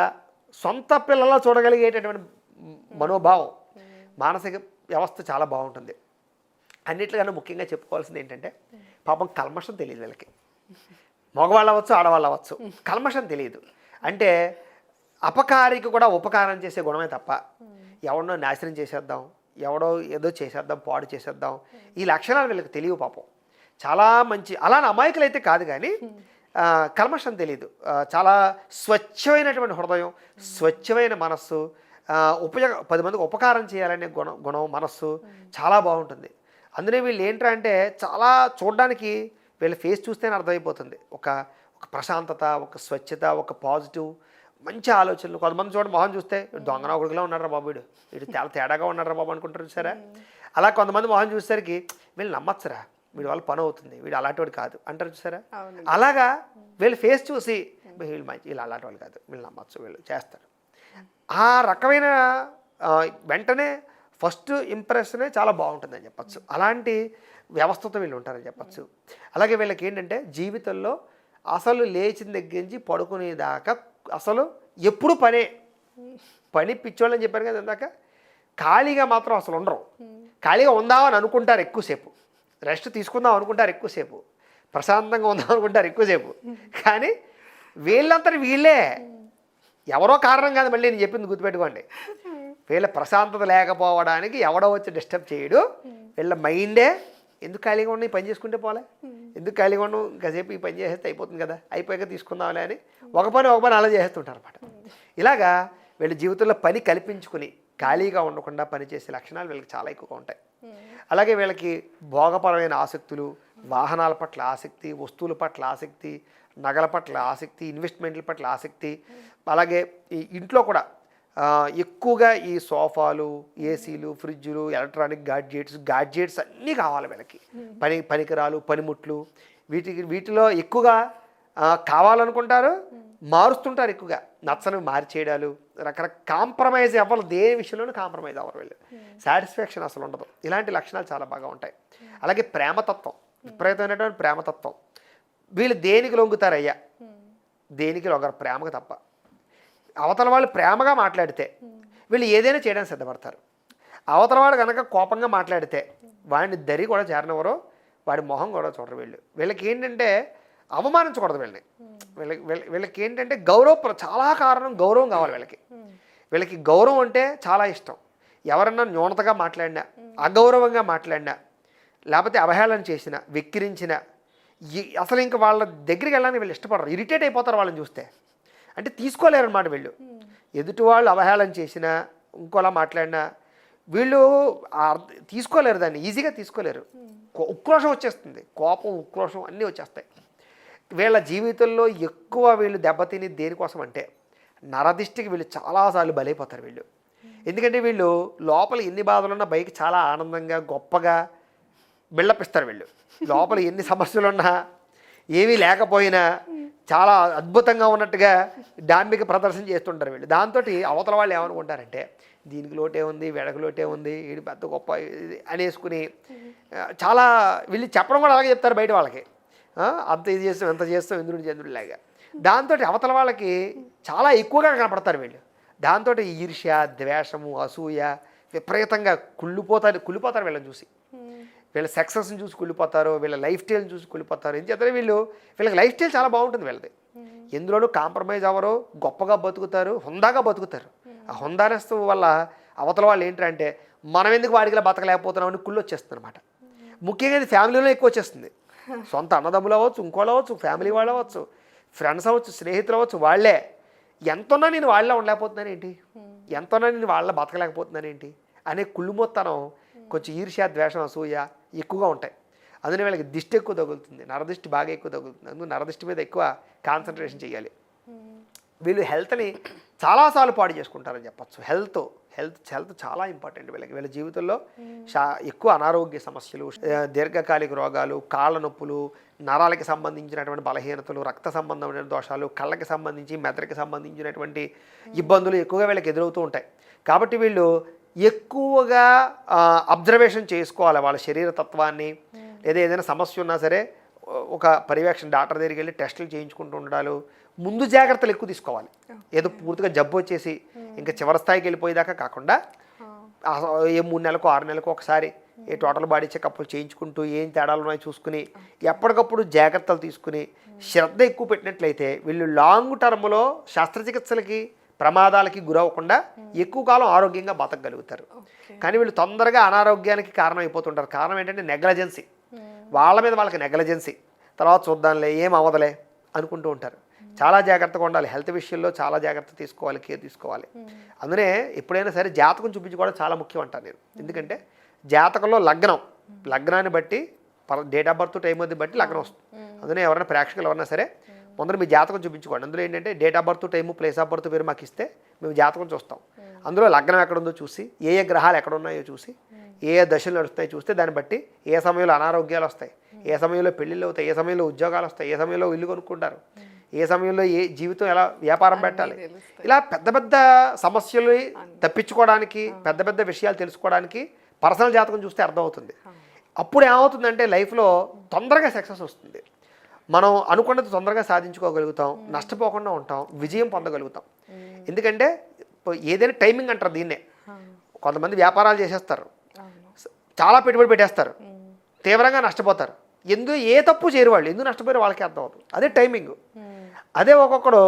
సొంత పిల్లల్లో చూడగలిగేటటువంటి మనోభావం, మానసిక వ్యవస్థ చాలా బాగుంటుంది. అన్నిట్లుగానూ ముఖ్యంగా చెప్పుకోవాల్సింది ఏంటంటే పాపం కల్మషం తెలియదు వీళ్ళకి. మగవాళ్ళు అవ్వచ్చు, ఆడవాళ్ళు అవ్వచ్చు, కల్మషం తెలియదు. అంటే అపకారికి కూడా ఉపకారం చేసే గుణమే తప్ప ఎవరినో నాశనం చేసేద్దాం, ఎవడో ఏదో చేసేద్దాం, పాడు చేసేద్దాం, ఈ లక్షణాలు వీళ్ళకి తెలియవు పాపం. చాలా మంచి అలానే అమాయకులు అయితే కాదు, కానీ కల్మషం తెలియదు. చాలా స్వచ్ఛమైనటువంటి హృదయం, స్వచ్ఛమైన మనస్సు, 10 మందికి ఉపకారం చేయాలనే గుణం మనస్సు చాలా బాగుంటుంది. అందులో వీళ్ళు ఏంట్రా అంటే చాలా చూడడానికి వీళ్ళ ఫేస్ చూస్తేనే అర్థమైపోతుంది. ఒక ప్రశాంతత, ఒక స్వచ్ఛత, ఒక పాజిటివ్ మంచి ఆలోచనలు. కొంతమంది చూడండి మొహం చూస్తే దొంగన ఒకటిలా ఉన్నారా బాబు, వీడు చాలా తేడాగా ఉన్నారా బాబు అనుకుంటారు సరే. అలా కొంతమంది మొహం చూసేసరికి వీళ్ళు నమ్మచ్చురా, వీడి వల్ల పని అవుతుంది, వీడు అలాంటి వాడు కాదు అంటారు చూసారా. అలాగా వీళ్ళు ఫేస్ చూసి వీళ్ళు మంచి, వీళ్ళు అలాంటి వాళ్ళు కాదు, వీళ్ళు నమ్మచ్చు, వీళ్ళు చేస్తారు. ఆ రకమైన వెంటనే ఫస్ట్ ఇంప్రెషనే చాలా బాగుంటుందని చెప్పచ్చు. అలాంటి వ్యవస్థతో వీళ్ళు ఉంటారని చెప్పచ్చు. అలాగే వీళ్ళకి ఏంటంటే జీవితంలో అసలు లేచిన దగ్గర నుంచి పడుకునేదాకా అసలు ఎప్పుడు పని పిచ్చోళ్ళని చెప్పారు కదా ఇందాక. ఖాళీగా మాత్రం అసలు ఉండరు. ఖాళీగా ఉందామని అనుకుంటారు ఎక్కువసేపు, రెస్ట్ తీసుకుందాం అనుకుంటారు ఎక్కువసేపు, ప్రశాంతంగా ఉందాం అనుకుంటారు ఎక్కువసేపు. కానీ వీళ్ళంతటి వీళ్ళే, ఎవరో కారణం కాదు. మళ్ళీ నేను చెప్పింది గుర్తుపెట్టుకోండి, వీళ్ళ ప్రశాంతత లేకపోవడానికి ఎవడో వచ్చి డిస్టర్బ్ చేయడు. వీళ్ళ మైండే ఎందుకు ఖాళీగా ఉండి పని చేసుకుంటే పోలే, ఎందుకు ఖాళీగా ఉండవు, ఇంకాసేపు ఈ పని చేసేస్తే అయిపోతుంది కదా, అయిపోయాక తీసుకుందాంలే అని ఒక పని అలా చేస్తుంటారు అనమాట. ఇలాగా వీళ్ళ జీవితంలో పని కల్పించుకుని ఖాళీగా ఉండకుండా పనిచేసే లక్షణాలు వీళ్ళకి చాలా ఎక్కువగా ఉంటాయి. అలాగే వీళ్ళకి భోగపరమైన ఆసక్తులు, వాహనాల పట్ల ఆసక్తి, వస్తువుల పట్ల ఆసక్తి, నగల పట్ల ఆసక్తి, ఇన్వెస్ట్మెంట్ల పట్ల ఆసక్తి. అలాగే ఈ ఇంట్లో కూడా ఎక్కువగా ఈ సోఫాలు, ఏసీలు, ఫ్రిడ్జులు, ఎలక్ట్రానిక్ గాడ్జెట్స్ అన్నీ కావాలి వీళ్ళకి. పనికిరాలు, పనిముట్లు, వీటిలో ఎక్కువగా కావాలనుకుంటారు, మారుస్తుంటారు. ఎక్కువగా నచ్చని మార్చేయడాలు, రకరకాల కాంప్రమైజ్ అవ్వరు, దేని విషయంలోనూ కాంప్రమైజ్ అవ్వరు వీళ్ళు. సాటిస్ఫాక్షన్ అసలు ఉండదు. ఇలాంటి లక్షణాలు చాలా బాగా ఉంటాయి. అలాగే ప్రేమతత్వం, విపరీతమైనటువంటి ప్రేమతత్వం. వీళ్ళు దేనికి లొంగుతారయ్యా, దేనికి లొంగరు, ప్రేమకు తప్ప. అవతల వాళ్ళు ప్రేమగా మాట్లాడితే వీళ్ళు ఏదైనా చేయడానికి సిద్ధపడతారు. అవతల వాడు కనుక కోపంగా మాట్లాడితే వాడిని దరి కూడా చేరనివ్వరు, వాడి మొహం కూడా చూడరు. వీళ్ళకి ఏంటంటే అవమానించకూడదు వీళ్ళని. వీళ్ళకి ఏంటంటే చాలా కారణం గౌరవం కావాలి వీళ్ళకి గౌరవం అంటే చాలా ఇష్టం. ఎవరన్నా న్యూనతగా మాట్లాడినా, అగౌరవంగా మాట్లాడినా, లేకపోతే అవహేళన చేసినా, వెక్కిరించినా అసలు ఇంకా వాళ్ళ దగ్గరికి వెళ్ళడానికి వీళ్ళు ఇష్టపడరు, ఇరిటేట్ అయిపోతారు వాళ్ళని చూస్తే. అంటే తీసుకోలేరు అన్నమాట వీళ్ళు. ఎదుటి వాళ్ళు అవహేళన చేసినా, ఇంకోలా మాట్లాడినా వీళ్ళు తీసుకోలేరు, దాన్ని ఈజీగా తీసుకోలేరు. ఉక్రోషం వచ్చేస్తుంది, కోపం, ఉక్రోషం అన్నీ వచ్చేస్తాయి. వీళ్ళ జీవితంలో ఎక్కువ వీళ్ళు దెబ్బతిని దేనికోసం అంటే నరదిష్టికి వీళ్ళు చాలాసార్లు బలైపోతారు వీళ్ళు. ఎందుకంటే వీళ్ళు లోపల ఎన్ని బాధలున్నా బయట చాలా ఆనందంగా గొప్పగా బిల్డప్ ఇస్తారు వీళ్ళు. లోపల ఎన్ని సమస్యలున్నా ఏమీ లేకపోయినా చాలా అద్భుతంగా ఉన్నట్టుగా డాంబిక ప్రదర్శన చేస్తుంటారు వీళ్ళు. దాంతో అవతల వాళ్ళు ఏమనుకుంటారంటే దీనికి లోటే ఉంది, వెడకు లోటే ఉంది, వీడి పెద్ద గొప్ప ఇది అనేసుకుని చాలా వీళ్ళు చెప్పడం కూడా అలాగే చెప్తారు బయట వాళ్ళకి. అంత ఇది చేస్తాం, ఎంత చేస్తాం, ఇంద్రుడి చంద్రుడిలాగా. దాంతో అవతల వాళ్ళకి చాలా ఎక్కువగా కనపడతారు వీళ్ళు. దాంతో ఈర్ష్య, ద్వేషము, అసూయ విపరీతంగా కుళ్ళిపోతారు వీళ్ళని చూసి. వీళ్ళ సక్సెస్ని చూసి కుళ్ళిపోతారు, వీళ్ళ లైఫ్ స్టైల్ని చూసి కుళ్ళిపోతారు. ఎందుకంటే వీళ్ళకి లైఫ్ స్టైల్ చాలా బాగుంటుంది వీళ్ళది. ఎందులోనూ కాంప్రమైజ్ అవ్వరు, గొప్పగా బతుకుతారు, హుందాగా బతుకుతారు. ఆ హుందానెస్ వల్ల అవతల వాళ్ళు ఏంటంటే మనం ఎందుకు వాడికిలా బతకలేకపోతున్నాం అని కుళ్ళు వచ్చేస్తుంది అనమాట. ముఖ్యంగా ఇది ఫ్యామిలీలో ఎక్కువ వచ్చేస్తుంది. సొంత అన్నదమ్ములు అవ్వచ్చు, ఇంకోళ్ళు అవ్వచ్చు, ఫ్యామిలీ వాళ్ళు అవ్వచ్చు, ఫ్రెండ్స్ అవ్వచ్చు, స్నేహితులు అవ్వచ్చు, వాళ్ళే ఎంతన్నా నేను వాళ్ళ ఉండలేకపోతున్నాను ఏంటి, ఎంతన్నా నేను వాళ్ళ బతకలేకపోతున్నాను ఏంటి అనే కుళ్ళుమొత్తనం, కొంచెం ఈర్ష్య, ద్వేషం, అసూయ ఎక్కువగా ఉంటాయి. అందుకని వీళ్ళకి దిష్టి ఎక్కువ తగులుతుంది, నరదిష్టి బాగా ఎక్కువ తగులుతుంది. అందుకు నరదిష్టి మీద ఎక్కువ కాన్సన్ట్రేషన్ చేయాలి. వీళ్ళు హెల్త్ని చాలాసార్లు పాడు చేసుకుంటారని చెప్పచ్చు. హెల్త్ చాలా ఇంపార్టెంట్ వీళ్ళకి. వీళ్ళ జీవితంలో ఎక్కువ అనారోగ్య సమస్యలు, దీర్ఘకాలిక రోగాలు, కాళ్ళ నొప్పులు, నరాలకి సంబంధించినటువంటి బలహీనతలు, రక్త సంబంధమైన దోషాలు, కళ్ళకి సంబంధించి మెదడుకి సంబంధించినటువంటి ఇబ్బందులు ఎక్కువగా వీళ్ళకి ఎదురవుతూ ఉంటాయి. కాబట్టి వీళ్ళు ఎక్కువగా అబ్జర్వేషన్ చేసుకోవాలి వాళ్ళ శరీర తత్వాన్ని. లేదా ఏదైనా సమస్య ఉన్నా సరే ఒక పర్యవేక్షణ డాక్టర్ దగ్గరికి వెళ్ళి టెస్టులు చేయించుకుంటూ ఉండాలి. ముందు జాగ్రత్తలు ఎక్కువ తీసుకోవాలి. ఏదో పూర్తిగా జబ్బు వచ్చేసి ఇంకా చివరి స్థాయికి వెళ్ళిపోయేదాకా కాకుండా ఏ 3 నెలలకు 6 నెలలకు ఒకసారి ఏ టోటల్ బాడీ చెకప్లు చేయించుకుంటూ ఏం తేడాలు ఉన్నాయో చూసుకుని ఎప్పటికప్పుడు జాగ్రత్తలు తీసుకుని శ్రద్ధ ఎక్కువ పెట్టినట్లయితే వీళ్ళు లాంగ్ టర్మ్లో శస్త్రచికిత్సలకి ప్రమాదాలకి గురవ్వకుండా ఎక్కువ కాలం ఆరోగ్యంగా బతకగలుగుతారు. కానీ వీళ్ళు తొందరగా అనారోగ్యానికి కారణం అయిపోతుంటారు. కారణం ఏంటంటే నెగ్లజెన్సీ. వాళ్ళ మీద వాళ్ళకి నెగ్లజెన్సీ. తర్వాత చూద్దాంలే, ఏం అవ్వదులే అనుకుంటూ ఉంటారు. చాలా జాగ్రత్తగా ఉండాలి. హెల్త్ విషయంలో చాలా జాగ్రత్త తీసుకోవాలి, కేర్ తీసుకోవాలి. అందునే ఎప్పుడైనా సరే జాతకం చూపించుకోవడం చాలా ముఖ్యం అంటాను నేను. ఎందుకంటే జాతకంలో లగ్నాన్ని బట్టి డేట్ ఆఫ్ బర్త్ టైం అది బట్టి లగ్నం వస్తుంది. అందులో ఎవరైనా ప్రేక్షకులు ఎవరైనా సరే ముందర మీ జాతకం చూపించుకోండి. అందులో ఏంటంటే date of birth time, place of birth పేరు మాకు ఇస్తే మేము జాతకం చూస్తాం. అందులో లగ్నం ఎక్కడుందో చూసి, ఏ గ్రహాలు ఎక్కడ ఉన్నాయో చూసి, ఏ దశలు నడుస్తాయో చూస్తే దాన్ని బట్టి ఏ సమయంలో అనారోగ్యాలు వస్తాయి, ఏ సమయంలో పెళ్ళిళ్ళు అవుతాయి, ఏ సమయంలో ఉద్యోగాలు వస్తాయి, ఏ సమయంలో ఇల్లు కొనుక్కుంటారు, ఏ సమయంలో ఏ జీవితం ఎలా వ్యాపారం పెట్టాలి, ఇలా పెద్ద పెద్ద సమస్యలు తప్పించుకోవడానికి, పెద్ద పెద్ద విషయాలు తెలుసుకోవడానికి పర్సనల్ జాతకం చూస్తే అర్థమవుతుంది. అప్పుడు ఏమవుతుందంటే లైఫ్లో తొందరగా సక్సెస్ వస్తుంది. మనం అనుకున్నది తొందరగా సాధించుకోగలుగుతాం, నష్టపోకుండా ఉంటాం, విజయం పొందగలుగుతాం. ఎందుకంటే ఏదైనా టైమింగ్ అంటారు దీన్నే. కొంతమంది వ్యాపారాలు చేసేస్తారు, చాలా పెట్టుబడి పెట్టేస్తారు, తీవ్రంగా నష్టపోతారు. ఏ తప్పు చేయరు వాళ్ళు, ఎందుకు నష్టపోయారు వాళ్ళకి అర్థం అవుతుంది. అదే టైమింగ్. అదే ఒక్కొక్కడు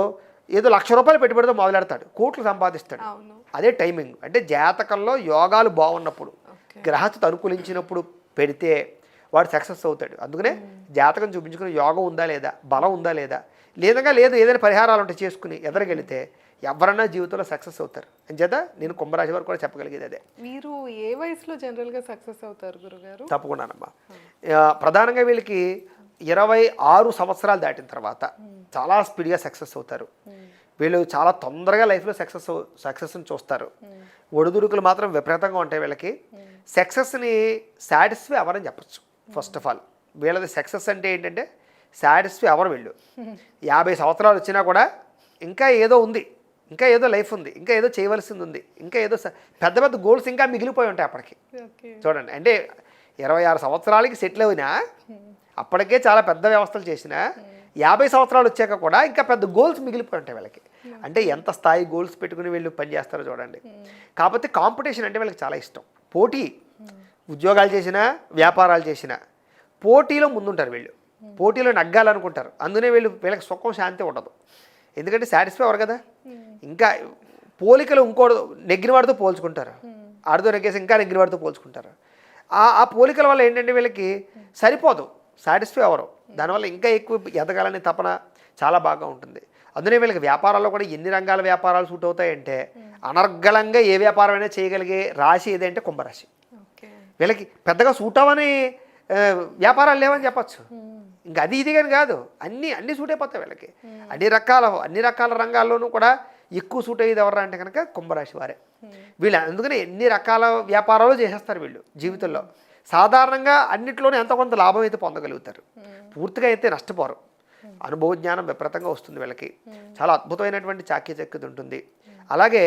ఏదో 1,00,000 రూపాయలు పెట్టుబడితో మొదలెడతాడు, కోట్లు సంపాదిస్తాడు. అదే టైమింగ్. అంటే జాతకంలో యోగాలు బాగున్నప్పుడు, గ్రహస్థితి అనుకూలించినప్పుడు పెడితే వాడు సక్సెస్ అవుతాడు. అందుకనే జాతకం చూపించుకుని యోగం ఉందా లేదా, బలం ఉందా లేదా, లేదు ఏదైనా పరిహారాలు ఉంటే చేసుకుని ఎదరగలిగితే ఎవరన్నా జీవితంలో సక్సెస్ అవుతారు. అంచేత నేను కుంభరాశి వారు కూడా చెప్పగలిగేది అదే. మీరు ఏ వయసులో జనరల్గా సక్సెస్ అవుతారు గురుగారు? తప్పకుండానమ్మా. ప్రధానంగా వీళ్ళకి 26 సంవత్సరాలు దాటిన తర్వాత చాలా స్పీడ్గా సక్సెస్ అవుతారు. వీళ్ళు చాలా తొందరగా లైఫ్లో సక్సెస్ని చూస్తారు. ఒడిదుడుకులు మాత్రం విపరీతంగా ఉంటాయి వీళ్ళకి. సక్సెస్ని సాటిస్ఫై అవ్వరని చెప్పచ్చు. ఫస్ట్ ఆఫ్ ఆల్ వీళ్ళది సక్సెస్ అంటే ఏంటంటే సాటిస్ఫై అవ్వరు వీళ్ళు. 50 సంవత్సరాలు వచ్చినా కూడా ఇంకా ఏదో ఉంది, ఇంకా ఏదో లైఫ్ ఉంది, ఇంకా ఏదో చేయవలసింది ఉంది, ఇంకా ఏదో పెద్ద పెద్ద గోల్స్ ఇంకా మిగిలిపోయి ఉంటాయి అప్పటికి. చూడండి, అంటే 26 సంవత్సరాలకి సెటిల్ అయినా అప్పటికే చాలా పెద్ద వ్యవస్థలు చేసినా 50 సంవత్సరాలు వచ్చాక కూడా ఇంకా పెద్ద గోల్స్ మిగిలిపోయి ఉంటాయి వీళ్ళకి. అంటే ఎంత స్థాయి గోల్స్ పెట్టుకుని వీళ్ళు పనిచేస్తారో చూడండి. కాకపోతే కాంపిటీషన్ అంటే వీళ్ళకి చాలా ఇష్టం. పోటీ, ఉద్యోగాలు చేసినా వ్యాపారాలు చేసినా పోటీలో ముందుంటారు వీళ్ళు. పోటీలో నగ్గాలనుకుంటారు. అందునే వీళ్ళకి సుఖం శాంతి ఉండదు. ఎందుకంటే సాటిస్ఫై అవ్వరు కదా. ఇంకా పోలికలు ఇంకోటి నెగ్గినవాడితో పోల్చుకుంటారు, ఆడితో నెగ్గేసి ఇంకా నెగ్గినవాడితో పోల్చుకుంటారు. ఆ పోలికల వల్ల ఏంటంటే వీళ్ళకి సరిపోదు, సాటిస్ఫై అవ్వరు. దానివల్ల ఇంకా ఎక్కువ ఎదగాలనే తపన చాలా బాగా ఉంటుంది. అందునే వీళ్ళకి వ్యాపారాల్లో కూడా ఎన్ని రంగాల వ్యాపారాలు సూట్ అవుతాయంటే అనర్గళంగా ఏ వ్యాపారమైనా చేయగలిగే రాశి ఏదంటే కుంభరాశి. వీళ్ళకి పెద్దగా సూట్ అవ్వని వ్యాపారాలు లేవని చెప్పచ్చు. ఇంకా అది ఇది కానీ కాదు, అన్నీ సూట్ అయిపోతాయి వీళ్ళకి. అన్ని రకాల రంగాల్లోనూ కూడా ఎక్కువ సూట్ అయ్యేది ఎవరు అంటే కనుక కుంభరాశి వారే. వీళ్ళు అందుకని ఎన్ని రకాల వ్యాపారాలు చేసేస్తారు వీళ్ళు జీవితంలో. సాధారణంగా అన్నిట్లోనే ఎంతో కొంత లాభం అయితే పొందగలుగుతారు, పూర్తిగా అయితే నష్టపోరు. అనుభవ జ్ఞానం విపరీతంగా వస్తుంది వీళ్ళకి, చాలా అద్భుతమైనటువంటి చాకచక్యత ఉంటుంది. అలాగే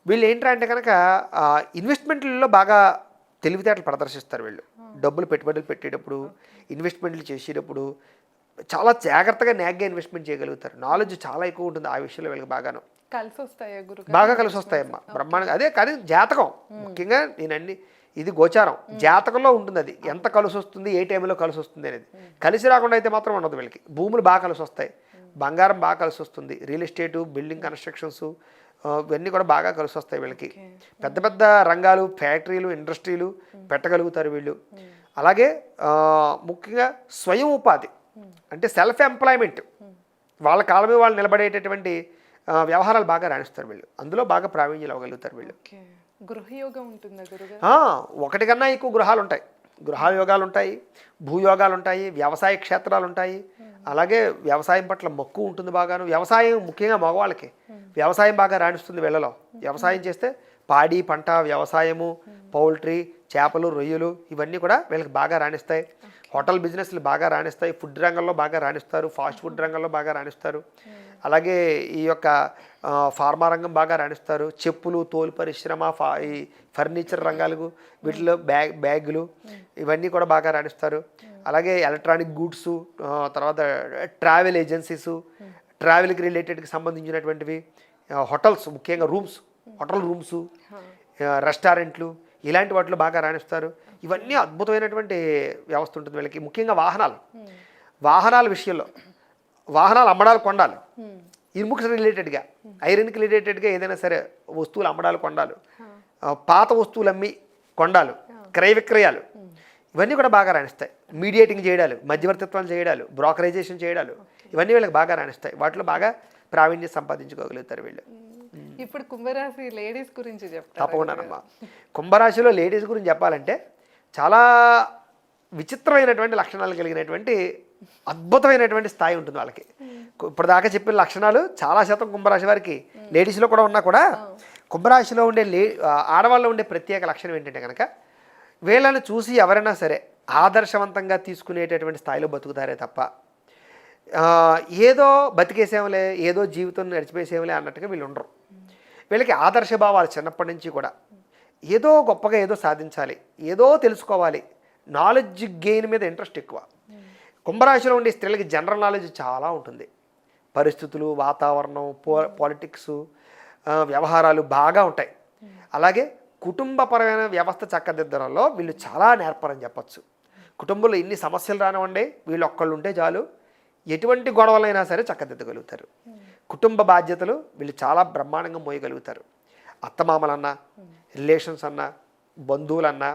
వీళ్ళు ఏంటంటే కనుక ఇన్వెస్ట్మెంట్లలో బాగా తెలివితేటలు ప్రదర్శిస్తారు వీళ్ళు. డబ్బులు పెట్టుబడులు పెట్టేటప్పుడు, ఇన్వెస్ట్మెంట్లు చేసేటప్పుడు చాలా జాగ్రత్తగా నేగ్గా ఇన్వెస్ట్మెంట్ చేయగలుగుతారు. నాలెడ్జ్ చాలా ఎక్కువ ఉంటుంది ఆ విషయంలో వీళ్ళకి బాగాను. కలిసి వస్తాయా గురు? బాగా కలిసి వస్తాయమ్మా, బ్రహ్మాండంగా. అదే కానీ జాతకం ముఖ్యంగా ఇది గోచారం, జాతకంలో ఉంటుంది అది ఎంత కలిసి వస్తుంది, ఏ టైంలో కలిసి వస్తుంది అనేది. కలిసి రాకుండా అయితే మాత్రం ఉండదు వీళ్ళకి. భూములు బాగా కలిసి వస్తాయి, బంగారం బాగా కలిసి వస్తుంది, రియల్ ఎస్టేటు, బిల్డింగ్ కన్స్ట్రక్షన్స్ ఇవన్నీ కూడా బాగా కలిసి వస్తాయి వీళ్ళకి. పెద్ద పెద్ద రంగాలు, ఫ్యాక్టరీలు, ఇండస్ట్రీలు పెట్టగలుగుతారు వీళ్ళు. అలాగే ముఖ్యంగా స్వయం ఉపాధి అంటే సెల్ఫ్ ఎంప్లాయ్మెంట్, వాళ్ళ కాళ్ళ మీద వాళ్ళు నిలబడేటటువంటి వ్యవహారాలు బాగా రాణిస్తారు వీళ్ళు. అందులో బాగా ప్రావీణ్యం అవ్వగలుగుతారు వీళ్ళు. గృహయోగం ఉంటుందా గురుగారు? ఒకటి కన్నా ఎక్కువ గృహాలు ఉంటాయి, గృహయోగాలు ఉంటాయి, భూయోగాలు ఉంటాయి, వ్యవసాయ క్షేత్రాలు ఉంటాయి. అలాగే వ్యవసాయం పట్ల మక్కువ ఉంటుంది బాగాను. వ్యవసాయం ముఖ్యంగా మగవాళ్ళకి వ్యవసాయం బాగా రాణిస్తుంది వీళ్ళలో. వ్యవసాయం చేస్తే పాడి పంట, వ్యవసాయము, పౌల్ట్రీ, చేపలు, రొయ్యలు ఇవన్నీ కూడా వీళ్ళకి బాగా రాణిస్తాయి. హోటల్ బిజినెస్లు బాగా రాణిస్తాయి, ఫుడ్ రంగంలో బాగా రాణిస్తారు, ఫాస్ట్ ఫుడ్ రంగంలో బాగా రాణిస్తారు. అలాగే ఈ యొక్క ఫార్మా రంగం బాగా రాణిస్తారు. చెప్పులు, తోలు పరిశ్రమ, ఈ ఫర్నిచర్ రంగాలకు వీటిలో బ్యాగులు ఇవన్నీ కూడా బాగా రాణిస్తారు. అలాగే ఎలక్ట్రానిక్ గూడ్స్, తర్వాత ట్రావెల్ ఏజెన్సీసు, ట్రావెల్కి రిలేటెడ్కి సంబంధించినటువంటివి, హోటల్స్ ముఖ్యంగా రూమ్స్, హోటల్ రూమ్స్, రెస్టారెంట్లు ఇలాంటి వాటిలో బాగా రాణిస్తారు. ఇవన్నీ అద్భుతమైనటువంటి వ్యవస్థ ఉంటుంది వీళ్ళకి. ముఖ్యంగా వాహనాల విషయంలో వాహనాలు అమ్మడాలు కొండాలు, ఇనుముకి రిలేటెడ్గా, ఐరన్కి రిలేటెడ్గా ఏదైనా సరే వస్తువులు అమ్మడాలు కొండాలు, పాత వస్తువులు అమ్మి కొండాలు, క్రయ విక్రయాలు ఇవన్నీ కూడా బాగా రాణిస్తాయి. మీడియేటింగ్ చేయడాలు, మధ్యవర్తిత్వాలు చేయడాలు, బ్రోకరైజేషన్ చేయడాలు ఇవన్నీ వీళ్ళకి బాగా రాణిస్తాయి. వాటిలో బాగా ప్రావీణ్యం సంపాదించుకోగలుగుతారు వీళ్ళు. ఇప్పుడు కుంభరాశి లేడీస్ గురించి చెప్తారు? తప్పకుండానమ్మా. కుంభరాశిలో లేడీస్ గురించి చెప్పాలంటే చాలా విచిత్రమైనటువంటి లక్షణాలు కలిగినటువంటి అద్భుతమైనటువంటి స్థాయి ఉంటుంది వాళ్ళకి. ఇప్పటిదాకా చెప్పిన లక్షణాలు చాలా శాతం కుంభరాశి వారికి లేడీస్లో కూడా ఉన్నా కూడా, కుంభరాశిలో ఉండే ఆడవాళ్ళలో ఉండే ప్రత్యేక లక్షణం ఏంటంటే కనుక వీళ్ళని చూసి ఎవరైనా సరే ఆదర్శవంతంగా తీసుకునేటటువంటి స్థాయిలో బతుకుతారే తప్ప ఏదో బతికేసేమలే, ఏదో జీవితం నడిచిపోయేసేమలే అన్నట్టుగా వీళ్ళు ఉండరు. వీళ్ళకి ఆదర్శభావాలు చిన్నప్పటి నుంచి కూడా ఏదో గొప్పగా ఏదో సాధించాలి, ఏదో తెలుసుకోవాలి, నాలెడ్జ్ గెయిన్ మీద ఇంట్రెస్ట్ ఎక్కువ. కుంభరాశిలో ఉండే స్త్రీలకి జనరల్ నాలెడ్జ్ చాలా ఉంటుంది. పరిస్థితులు, వాతావరణం, పాలిటిక్స్, వ్యవహారాలు బాగా ఉంటాయి. అలాగే కుటుంబపరమైన వ్యవస్థ చక్కదిద్దడంలో వీళ్ళు చాలా నేర్పరని చెప్పచ్చు. కుటుంబంలో ఎన్ని సమస్యలు రానివ్వండి, వీళ్ళు ఒక్కళ్ళు ఉంటే చాలు ఎటువంటి గొడవలైనా సరే చక్కదిద్దగలుగుతారు. కుటుంబ బాధ్యతలు వీళ్ళు చాలా బ్రహ్మాండంగా మోయగలుగుతారు. అత్తమామలన్నా, రిలేషన్స్ అన్నా, బంధువులన్నా,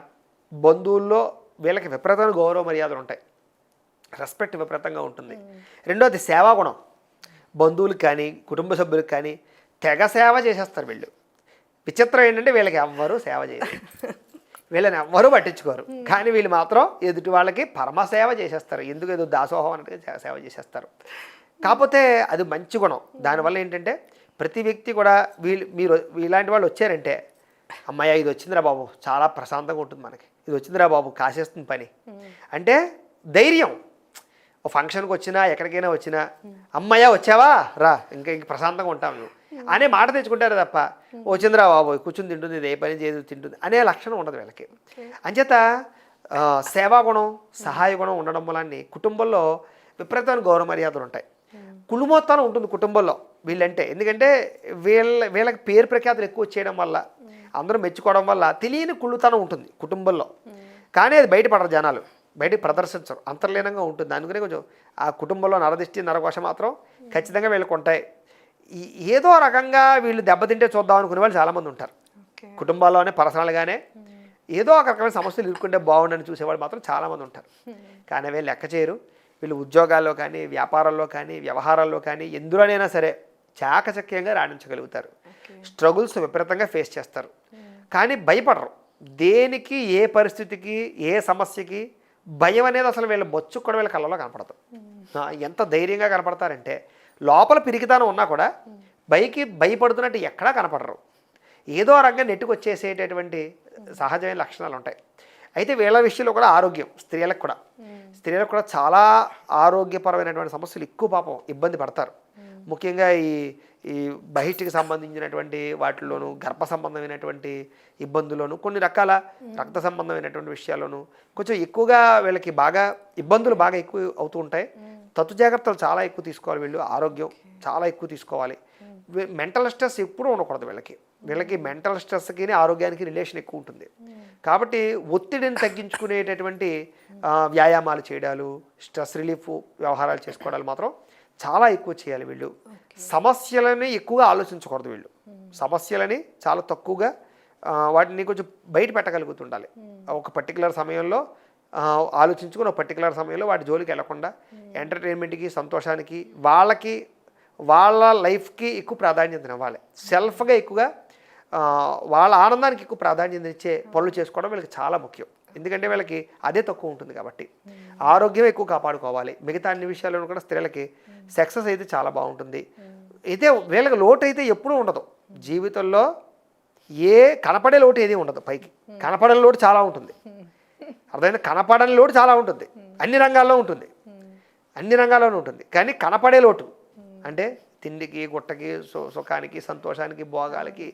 బంధువుల్లో వీళ్ళకి విపరీతమైన గౌరవ మర్యాదలు ఉంటాయి, రెస్పెక్ట్ విపరీతంగా ఉంటుంది. రెండోది సేవాగుణం. బంధువులకు కానీ కుటుంబ సభ్యులకు కానీ తెగ సేవ చేసేస్తారు వీళ్ళు. విచిత్రం ఏంటంటే వీళ్ళకి ఎవ్వరూ సేవ చేయరు, వీళ్ళని ఎవ్వరూ పట్టించుకోరు. కానీ వీళ్ళు మాత్రం ఎదుటి వాళ్ళకి పరమసేవ చేసేస్తారు. ఎందుకు ఏదో దాసోహం అన్నట్టుగా సేవ చేసేస్తారు. కాకపోతే అది మంచి గుణం. దానివల్ల ఏంటంటే ప్రతి వ్యక్తి కూడా మీరు ఇలాంటి వాళ్ళు వచ్చారంటే, అమ్మాయి ఇది వచ్చిందిరా బాబు, చాలా ప్రశాంతంగా ఉంటుంది మనకి, ఇది వచ్చిందిరా బాబు కాసేస్తుంది పని అంటే ధైర్యం. ఓ ఫంక్షన్కి వచ్చినా ఎక్కడికైనా వచ్చినా అమ్మాయ్యా వచ్చావా రా, ఇంకా ప్రశాంతంగా ఉంటాం నువ్వు అనే మాట తెచ్చుకుంటారు తప్ప వచ్చిందిరా బాబు కూర్చుని తింటుంది, ఇది ఏ పని చేయదు తింటుంది అనే లక్షణం ఉండదు వీళ్ళకి. అంచేత సేవాగుణం, సహాయ గుణం ఉండడం వల్ల కుటుంబంలో విపరీతమైన గౌరవ మర్యాదలు ఉంటాయి. కుటుంబోత్తానం ఉంటుంది కుటుంబంలో వీళ్ళంటే. ఎందుకంటే వీళ్ళకి పేరు ప్రఖ్యాతులు ఎక్కువ వచ్చేయడం వల్ల, అందరూ మెచ్చుకోవడం వల్ల తెలియని కుళ్ళుతనం ఉంటుంది కుటుంబంలో. కానీ అది బయటపడరు జనాలు, బయటకు ప్రదర్శించరు, అంతర్లీనంగా ఉంటుంది. అందుకనే కొంచెం ఆ కుటుంబంలో నరదిష్టి నరకోశ మాత్రం ఖచ్చితంగా వీళ్ళకు ఉంటాయి. ఏదో రకంగా వీళ్ళు దెబ్బతింటే చూద్దాం అనుకునే వాళ్ళు చాలామంది ఉంటారు. కుటుంబాల్లోనే పర్సనల్గానే ఏదో ఒక రకమైన సమస్యలు ఇరుక్కుంటే బాగుండని చూసేవాళ్ళు మాత్రం చాలామంది ఉంటారు. కానీ వీళ్ళు లెక్క చేయరు. వీళ్ళు ఉద్యోగాల్లో కానీ, వ్యాపారాల్లో కానీ, వ్యవహారాల్లో కానీ ఎందులోనైనా సరే చాకచక్యంగా రాణించగలుగుతారు. స్ట్రగుల్స్ విపరీతంగా ఫేస్ చేస్తారు. కానీ భయపడరు. దేనికి, ఏ పరిస్థితికి, ఏ సమస్యకి భయం అనేది అసలు వీళ్ళ బొచ్చు కూడా వీళ్ళ కళ్ళలో కనపడదు. ఎంత ధైర్యంగా కనపడతారంటే లోపల పిరికితనం ఉన్నా కూడా భయపడుతున్నట్టు ఎక్కడా కనపడరు. ఏదో రంగా నెట్టుకొచ్చేసేటటువంటి సహజమైన లక్షణాలు ఉంటాయి. అయితే వీళ్ళ విషయంలో కూడా ఆరోగ్యం స్త్రీలకు కూడా చాలా ఆరోగ్యపరమైనటువంటి సమస్యలు ఎక్కువ పాపం ఇబ్బంది పడతారు. ముఖ్యంగా ఈ బహిష్టికి సంబంధించినటువంటి వాటిల్లోనూ గర్భ సంబంధమైనటువంటి ఇబ్బందుల్లోనూ కొన్ని రకాల రక్త సంబంధమైనటువంటి విషయాల్లోనూ కొంచెం ఎక్కువగా వీళ్ళకి ఇబ్బందులు బాగా ఎక్కువ అవుతూ ఉంటాయి. తత్తు జాగ్రత్తలు చాలా ఎక్కువ తీసుకోవాలి వీళ్ళు. ఆరోగ్యం చాలా ఎక్కువ తీసుకోవాలి. మెంటల్ స్ట్రెస్ ఎప్పుడూ ఉండకూడదు వీళ్ళకి మెంటల్ స్ట్రెస్కి ఆరోగ్యానికి రిలేషన్ ఎక్కువ ఉంటుంది. కాబట్టి ఒత్తిడిని తగ్గించుకునేటటువంటి వ్యాయామాలు చేయడాలు, స్ట్రెస్ రిలీఫ్ వ్యవహారాలు చేసుకోవడాలు మాత్రం చాలా ఎక్కువ చేయాలి వీళ్ళు. సమస్యలని ఎక్కువగా ఆలోచించకూడదు వీళ్ళు. సమస్యలని చాలా తక్కువగా వాటిని కొంచెం బయట పెట్టగలుగుతుండాలి. ఒక పర్టికులర్ సమయంలో ఆలోచించుకుని ఒక పర్టికులర్ సమయంలో వాటి జోలికి వెళ్లకుండా ఎంటర్టైన్మెంట్కి, సంతోషానికి, వాళ్ళ లైఫ్కి ఎక్కువ ప్రాధాన్యత ఇవ్వాలి. సెల్ఫ్గా ఎక్కువగా వాళ్ళ ఆనందానికి ఎక్కువ ప్రాధాన్యత ఇచ్చే పనులు చేసుకోవడం వీళ్ళకి చాలా ముఖ్యం. ఎందుకంటే వీళ్ళకి అదే తక్కువ ఉంటుంది కాబట్టి ఆరోగ్యం ఎక్కువ కాపాడుకోవాలి. మిగతా అన్ని విషయాల్లో కూడా స్త్రీలకి సక్సెస్ అయితే చాలా బాగుంటుంది. అయితే వీళ్ళకి లోటు అయితే ఎప్పుడూ ఉండదు జీవితంలో. కనపడే లోటు ఏది ఉండదు. పైకి కనపడని లోటు చాలా ఉంటుంది. అర్థమైంది? కనపడని లోటు చాలా ఉంటుంది. అన్ని రంగాల్లోనూ ఉంటుంది. కానీ కనపడే లోటు అంటే తిండికి, గుట్టకి, సుఖానికి, సంతోషానికి, భోగాలకి,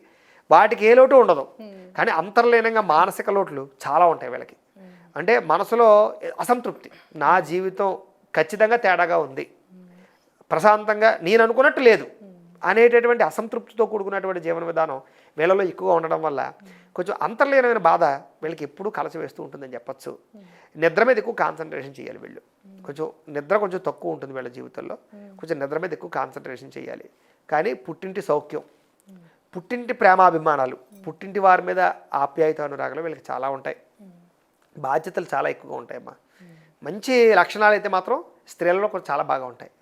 వాటికి ఏ లోటు ఉండదు. కానీ అంతర్లీనంగా మానసిక లోట్లు చాలా ఉంటాయి వీళ్ళకి. అంటే మనసులో అసంతృప్తి, నా జీవితం ఖచ్చితంగా తేడాగా ఉంది, ప్రశాంతంగా నేను అనుకున్నట్టు లేదు అనేటటువంటి అసంతృప్తితో కూడుకున్నటువంటి జీవన విధానం వీళ్ళలో ఎక్కువగా ఉండడం వల్ల కొంచెం అంతర్లీనమైన బాధ వీళ్ళకి ఎప్పుడూ కలచవేస్తూ ఉంటుందని చెప్పచ్చు. నిద్ర మీద ఎక్కువ కాన్సన్ట్రేషన్ చేయాలి వీళ్ళు. నిద్ర కొంచెం తక్కువ ఉంటుంది వీళ్ళ జీవితంలో. కొంచెం నిద్ర మీద ఎక్కువ కాన్సన్ట్రేషన్ చేయాలి. కానీ పుట్టింటి సౌఖ్యం, పుట్టింటి ప్రేమాభిమానాలు, పుట్టింటి వారి మీద ఆప్యాయత అనురాగాలు వీళ్ళకి చాలా ఉంటాయి. బాధ్యతలు చాలా ఎక్కువగా ఉంటాయమ్మా. మంచి లక్షణాలు అయితే మాత్రం స్త్రీలలో కూడా చాలా బాగా ఉంటాయి.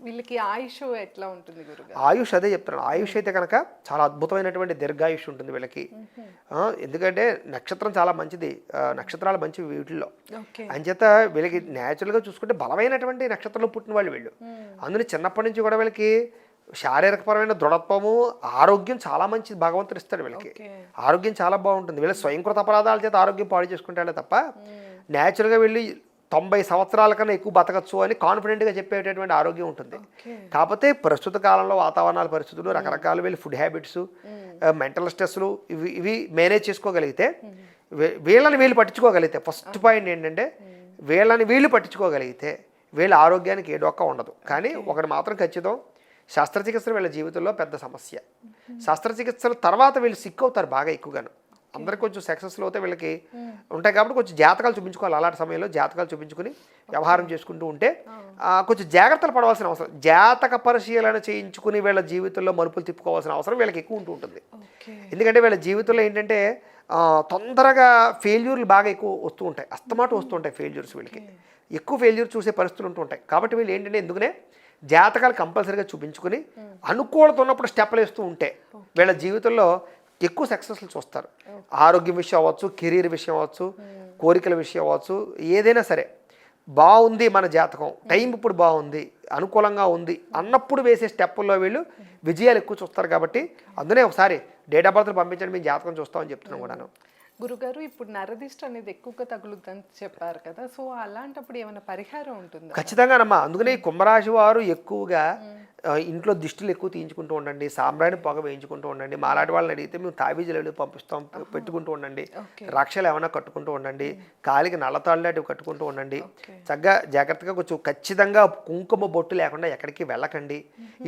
వీళ్ళకి ఆయుష్ ఎట్లా ఉంటుంది గురుగారు? ఆయుష్ అదే చెప్తున్నాను. ఆయుష్ అయితే కనుక చాలా అద్భుతమైనటువంటి దీర్ఘాయుష్ ఉంటుంది వీళ్ళకి. ఎందుకంటే నక్షత్రం చాలా మంచిది, నక్షత్రాలు మంచివి వీటిల్లో. అంచేత వీళ్ళకి న్యాచురల్గా చూసుకుంటే బలమైనటువంటి నక్షత్రంలో పుట్టిన వాళ్ళు వీళ్ళు. అందులో చిన్నప్పటి నుంచి కూడా వీళ్ళకి శారీరకపరమైన దృఢత్వము, ఆరోగ్యం చాలా మంచిది భగవంతుడు ఇస్తాడు వీళ్ళకి. ఆరోగ్యం చాలా బాగుంటుంది. వీళ్ళ స్వయంకృత అపరాధాల చేత ఆరోగ్యం పాడు చేసుకుంటాడే తప్ప న్యాచురల్గా వీళ్ళు 90 సంవత్సరాల కన్నా ఎక్కువ బతకచ్చు అని కాన్ఫిడెంట్గా చెప్పేటటువంటి ఆరోగ్యం ఉంటుంది. కాకపోతే ప్రస్తుత కాలంలో వాతావరణాల పరిస్థితులు, రకరకాల వీళ్ళు ఫుడ్ హ్యాబిట్స్, మెంటల్ స్ట్రెస్లు ఇవి మేనేజ్ చేసుకోగలిగితే, వీళ్ళని వీళ్ళు పట్టించుకోగలిగితే, ఫస్ట్ పాయింట్ ఏంటంటే వీళ్ళని వీళ్ళు పట్టించుకోగలిగితే వీళ్ళ ఆరోగ్యానికి ఏ డొక్క ఉండదు. కానీ ఒకటి మాత్రం ఖచ్చితం, శస్త్రచికిత్సలు వీళ్ళ జీవితంలో పెద్ద సమస్య. శస్త్రచికిత్సల తర్వాత వీళ్ళు సిక్ అవుతారు బాగా ఎక్కువగాను. అందరికి కొంచెం సక్సెస్లో అయితే వీళ్ళకి ఉంటాయి కాబట్టి కొంచెం జాతకాలు చూపించుకోవాలి. అలాంటి సమయంలో జాతకాలు చూపించుకుని వ్యవహారం చేసుకుంటూ ఉంటే కొంచెం జాగ్రత్తలు పడవలసిన అవసరం, జాతక పరిశీలన చేయించుకుని వీళ్ళ జీవితంలో మలుపులు తిప్పుకోవాల్సిన అవసరం వీళ్ళకి ఎక్కువ ఉంటూ ఉంటుంది. ఎందుకంటే వీళ్ళ జీవితంలో ఏంటంటే తొందరగా ఫెయిల్యూర్లు బాగా ఎక్కువ వస్తూ ఉంటాయి, అస్తమాటు వస్తూ ఉంటాయి ఫెయిల్యూర్స్. వీళ్ళకి ఎక్కువ ఫెయిల్యూర్ చూసే పరిస్థితులు ఉంటూ ఉంటాయి. కాబట్టి వీళ్ళు ఏంటంటే ఎందుకనే జాతకాలు కంపల్సరీగా చూపించుకుని అనుకూలత ఉన్నప్పుడు స్టెప్లు వేస్తూ ఉంటే వీళ్ళ జీవితంలో ఎక్కువ సక్సెస్లు చూస్తారు. ఆరోగ్యం విషయం అవ్వచ్చు, కెరీర్ విషయం అవ్వచ్చు, కోరికల విషయం అవ్వచ్చు, ఏదైనా సరే బాగుంది మన జాతకం, టైం ఇప్పుడు బాగుంది, అనుకూలంగా ఉంది అన్నప్పుడు వేసే స్టెప్పుల్లో వీళ్ళు విజయాలు ఎక్కువ చూస్తారు. కాబట్టి అందునే ఒకసారి డేట్ ఆఫ్ బర్త్లు పంపించండి, మేము జాతకం చూస్తామని చెప్తున్నాం కూడాను. గురుగారు, ఇప్పుడు నరదిష్టి అనేది ఎక్కువగా తగులుద్దని చెప్పారు కదా, సో అలాంటప్పుడు ఏమైనా పరిహారం ఉంటుందా? ఖచ్చితంగానమ్మా. అందుకనే ఈ కుంభరాశి వారు ఎక్కువగా ఇంట్లో దిష్టిలు ఎక్కువ తీయించుకుంటూ ఉండండి, సాంబ్రాణి పొగ వేయించుకుంటూ ఉండండి. మాలాంటి వాళ్ళని అడిగితే మేము తాబీజులు పంపిస్తాం, పెట్టుకుంటూ ఉండండి. రక్షలు ఏమైనా కట్టుకుంటూ ఉండండి, కాలికి నల్లతాళ్ళు లాంటివి కట్టుకుంటూ ఉండండి. చక్కగా జాగ్రత్తగా కొంచెం ఖచ్చితంగా కుంకుమ బొట్టు లేకుండా ఎక్కడికి వెళ్ళకండి.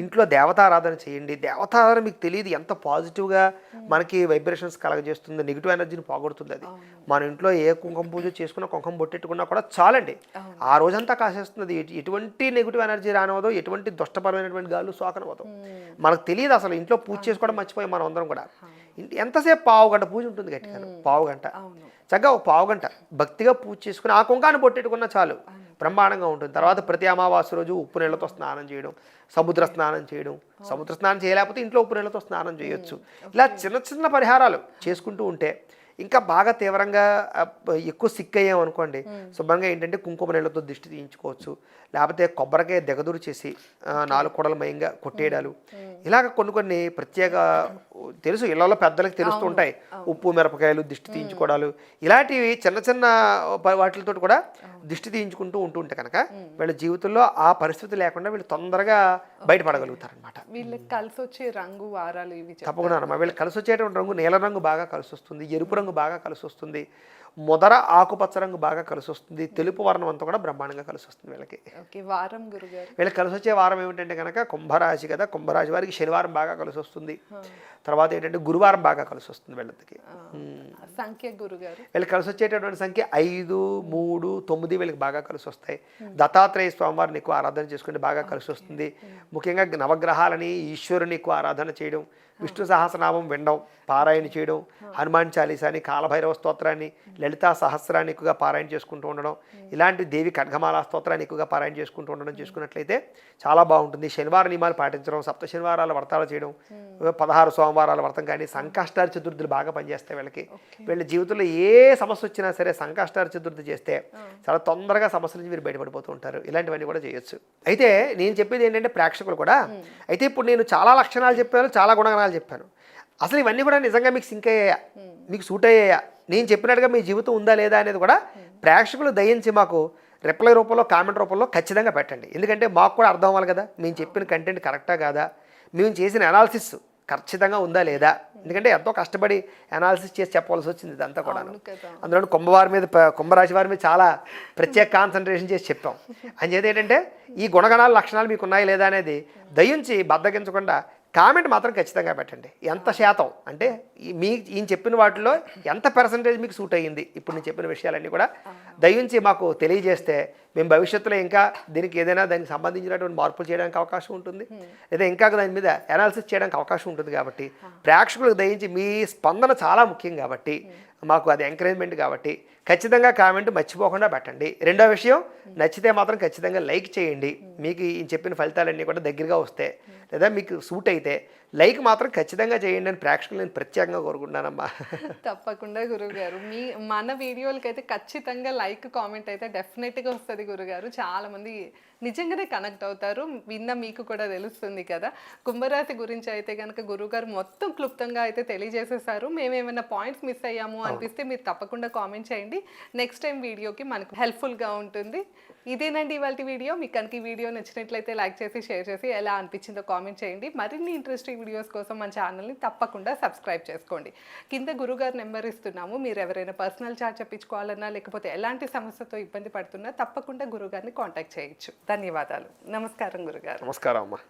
ఇంట్లో దేవతారాధన చేయండి. దేవతారాధన మీకు తెలియదు ఎంత పాజిటివ్గా మనకి వైబ్రేషన్స్ కలగజేస్తుంది, నెగిటివ్ ఎనర్జీని పోగొడుతుంది. అది మన ఇంట్లో ఏ కుంకుమ పూజ చేసుకున్నా, కుంకుమ బొట్టెట్టుకున్నా కూడా చాలండి, ఆ రోజంతా కాసేస్తుంది. ఎటువంటి నెగిటివ్ ఎనర్జీ రానివ్వదు, ఎటువంటి దుష్టపరమైనటువంటి గాలు సోకనవదు. మనకు తెలియదు అసలు. ఇంట్లో పూజ చేసుకోవడం మర్చిపోయి మనం అందరం కూడా ఎంతసేపు పావు గంట పూజ ఉంటుంది, గట్టిగా పావు గంట, చక్కగా ఒక పావు గంట భక్తిగా పూజ చేసుకుని ఆ కుంకాన్ని పొట్టెట్టుకున్నా చాలు, బ్రహ్మాండంగా ఉంటుంది. తర్వాత ప్రతి అమావాస్య రోజు ఉప్పు నీళ్ళతో స్నానం చేయడం, సముద్ర స్నానం చేయడం, సముద్ర స్నానం చేయలేకపోతే ఇంట్లో ఉప్పు నీళ్ళతో స్నానం చేయొచ్చు. ఇలా చిన్న చిన్న పరిహారాలు చేసుకుంటూ ఉంటే ఇంకా బాగా తీవ్రంగా ఎక్కువ సిక్ అయ్యాం అనుకోండి, శుభ్రంగా ఏంటంటే కుంకుమ నీళ్ళతో దిష్టి తీయించుకోవచ్చు, లేకపోతే కొబ్బరికాయ దిగదురు చేసి 4 కూడల మయంగా కొట్టేయడాలు, ఇలాగ కొన్ని ప్రత్యేక తెలుసు ఇళ్లలో పెద్దలకు తెలుస్తూ ఉంటాయి, ఉప్పు మిరపకాయలు దిష్టి తీయించుకోవడాలు, ఇలాంటివి చిన్న చిన్న వాటితో కూడా దిష్టి తీయించుకుంటూ ఉంటుంటే కనుక వీళ్ళ జీవితంలో ఆ పరిస్థితి లేకుండా వీళ్ళు తొందరగా బయటపడగలుగుతారనమాట. వీళ్ళకి కలిసి వచ్చే రంగు వారాలు ఇవి తప్పకుండా అన్నమా. వీళ్ళకి కలిసి వచ్చేటువంటి రంగు నీల రంగు బాగా కలిసి వస్తుంది, ఎరుపు రంగు బాగా కలిసి వస్తుంది, ముదర ఆకుపచ్చ రంగు బాగా కలిసి వస్తుంది, తెలుపు వర్ణం అంతా కూడా బ్రహ్మాండంగా కలిసి వస్తుంది వీళ్ళకి. ఓకే, వారం గురుగారు వీళ్ళకి కలిసి వచ్చే వారం ఏమిటంటే కనుక కుంభరాశి కదా, కుంభరాశి వారికి శనివారం బాగా కలిసి వస్తుంది, తర్వాత ఏంటంటే గురువారం బాగా కలిసి వస్తుంది వీళ్ళకి. సంఖ్య గురుగారు వీళ్ళకి కలిసి వచ్చేటటువంటి సంఖ్య 5, 3, 9 వీళ్ళకి బాగా కలిసి వస్తాయి. దత్తాత్రేయ స్వామివారిని ఎక్కువ ఆరాధన చేసుకుంటే బాగా కలిసి వస్తుంది. ముఖ్యంగా నవగ్రహాలని ఈశ్వరుని ఎక్కువ ఆరాధన చేయడం, విష్ణు సహస్రనామం వినడం, పారాయణ చేయడం, హనుమాన్ చాలీసాని, కాలభైరవ స్తోత్రాన్ని, లలితా సహస్రాన్ని ఎక్కువగా పారాయణ చేసుకుంటూ ఉండడం, ఇలాంటి దేవి ఖడ్గమాల స్తోత్రాన్ని ఎక్కువగా పారాయణ చేసుకుంటూ ఉండడం చేసుకున్నట్లయితే చాలా బాగుంటుంది. శనివార నియమాలు పాటించడం, సప్త శనివారాల వ్రతాలు చేయడం, 16 సోమవారాల వ్రతం కానీ, సంకష్టార చతుర్థులు బాగా పనిచేస్తాయి వీళ్ళకి. వీళ్ళ జీవితంలో ఏ సమస్య వచ్చినా సరే సంకష్టార చతుర్థి చేస్తే చాలా తొందరగా సమస్యల నుంచి మీరు బయటపడిపోతూ ఉంటారు. ఇలాంటివన్నీ కూడా చేయొచ్చు. అయితే నేను చెప్పేది ఏంటంటే ప్రేక్షకులు కూడా, అయితే ఇప్పుడు నేను చాలా లక్షణాలు చెప్పాను, చాలా గుణగణాలు చెప్పాను, అసలు ఇవన్నీ కూడా నిజంగా మీకు సింక్ అయ్యాయా, మీకు సూట్ అయ్యాయా, నేను చెప్పినట్టుగా మీ జీవితం ఉందా లేదా అనేది కూడా ప్రేక్షకులు దయించి మాకు రిప్లై రూపంలో, కామెంట్ రూపంలో ఖచ్చితంగా పెట్టండి. ఎందుకంటే మాకు కూడా అర్థం అవ్వాలి కదా, మేము చెప్పిన కంటెంట్ కరెక్టా కాదా, మేము చేసిన అనాలిసిస్ ఖచ్చితంగా ఉందా లేదా. ఎందుకంటే ఎంతో కష్టపడి అనాలిసిస్ చేసి చెప్పవలసి వచ్చింది ఇదంతా కూడా. అందులో కుంభరాశి వారి మీద చాలా ప్రత్యేక కాన్సన్ట్రేషన్ చేసి చెప్పాం. అంచేత ఏంటంటే ఈ గుణగణాల లక్షణాలు మీకు ఉన్నాయి లేదా అనేది దయించి బద్దగించకుండా కామెంట్ మాత్రం ఖచ్చితంగా పెట్టండి. ఎంత శాతం అంటే ఈయన చెప్పిన వాటిలో ఎంత పర్సంటేజ్ మీకు సూట్ అయ్యింది, ఇప్పుడు నేను చెప్పిన విషయాలన్నీ కూడా దయించి మాకు తెలియజేస్తే మేము భవిష్యత్తులో ఇంకా దీనికి ఏదైనా దానికి సంబంధించినటువంటి మార్పులు చేయడానికి అవకాశం ఉంటుంది, లేదా ఇంకా దాని మీద అనాలిసిస్ చేయడానికి అవకాశం ఉంటుంది. కాబట్టి ప్రేక్షకులకు దయించి మీ స్పందన చాలా ముఖ్యం కాబట్టి, మాకు అది ఎంకరేజ్మెంట్ కాబట్టి ఖచ్చితంగా కామెంట్ మర్చిపోకుండా పెట్టండి. రెండో విషయం, నచ్చితే మాత్రం ఖచ్చితంగా లైక్ చేయండి. మీకు ఈ చెప్పిన ఫలితాలన్నీ కూడా దగ్గరగా వస్తే, లేదా మీకు సూట్ అయితే లైక్ మాత్రం ఖచ్చితంగా చేయండి అని ప్రేక్షకులు నేను ప్రత్యేకంగా కోరుకుంటున్నానమ్మా. తప్పకుండా గురుగారు, మన వీడియోలకి అయితే ఖచ్చితంగా లైక్, కామెంట్ అయితే డెఫినెట్గా వస్తుంది గురుగారు. చాలామంది నిజంగానే కనెక్ట్ అవుతారు, విన్న మీకు కూడా తెలుస్తుంది కదా. కుంభరాశి గురించి అయితే కనుక గురుగారు మొత్తం క్లుప్తంగా అయితే తెలియజేసేసారు. మేమేమైనా పాయింట్స్ మిస్ అయ్యాము అనిపిస్తే మీరు తప్పకుండా కామెంట్ చేయండి, నెక్స్ట్ టైం వీడియోకి మనకు హెల్ప్ఫుల్గా ఉంటుంది. ఇదేనండి ఇవాళ వీడియో. మీకు కనుక ఈ వీడియో నచ్చినట్లయితే లైక్ చేసి, షేర్ చేసి, ఎలా అనిపించిందో కామెంట్ చేయండి. మరిన్ని ఇంట్రెస్టింగ్ వీడియోస్ కోసం మన ఛానల్ని తప్పకుండా సబ్స్క్రైబ్ చేసుకోండి. కింద గురుగారు నెంబర్ ఇస్తున్నాము, మీరు ఎవరైనా పర్సనల్ చార్ట్ చెప్పించుకోవాలన్నా, లేకపోతే ఎలాంటి సమస్యతో ఇబ్బంది పడుతున్నా తప్పకుండా గురుగారిని కాంటాక్ట్ చేయొచ్చు. ధన్యవాదాలు. నమస్కారం గురుగారు. నమస్కారం అమ్మా.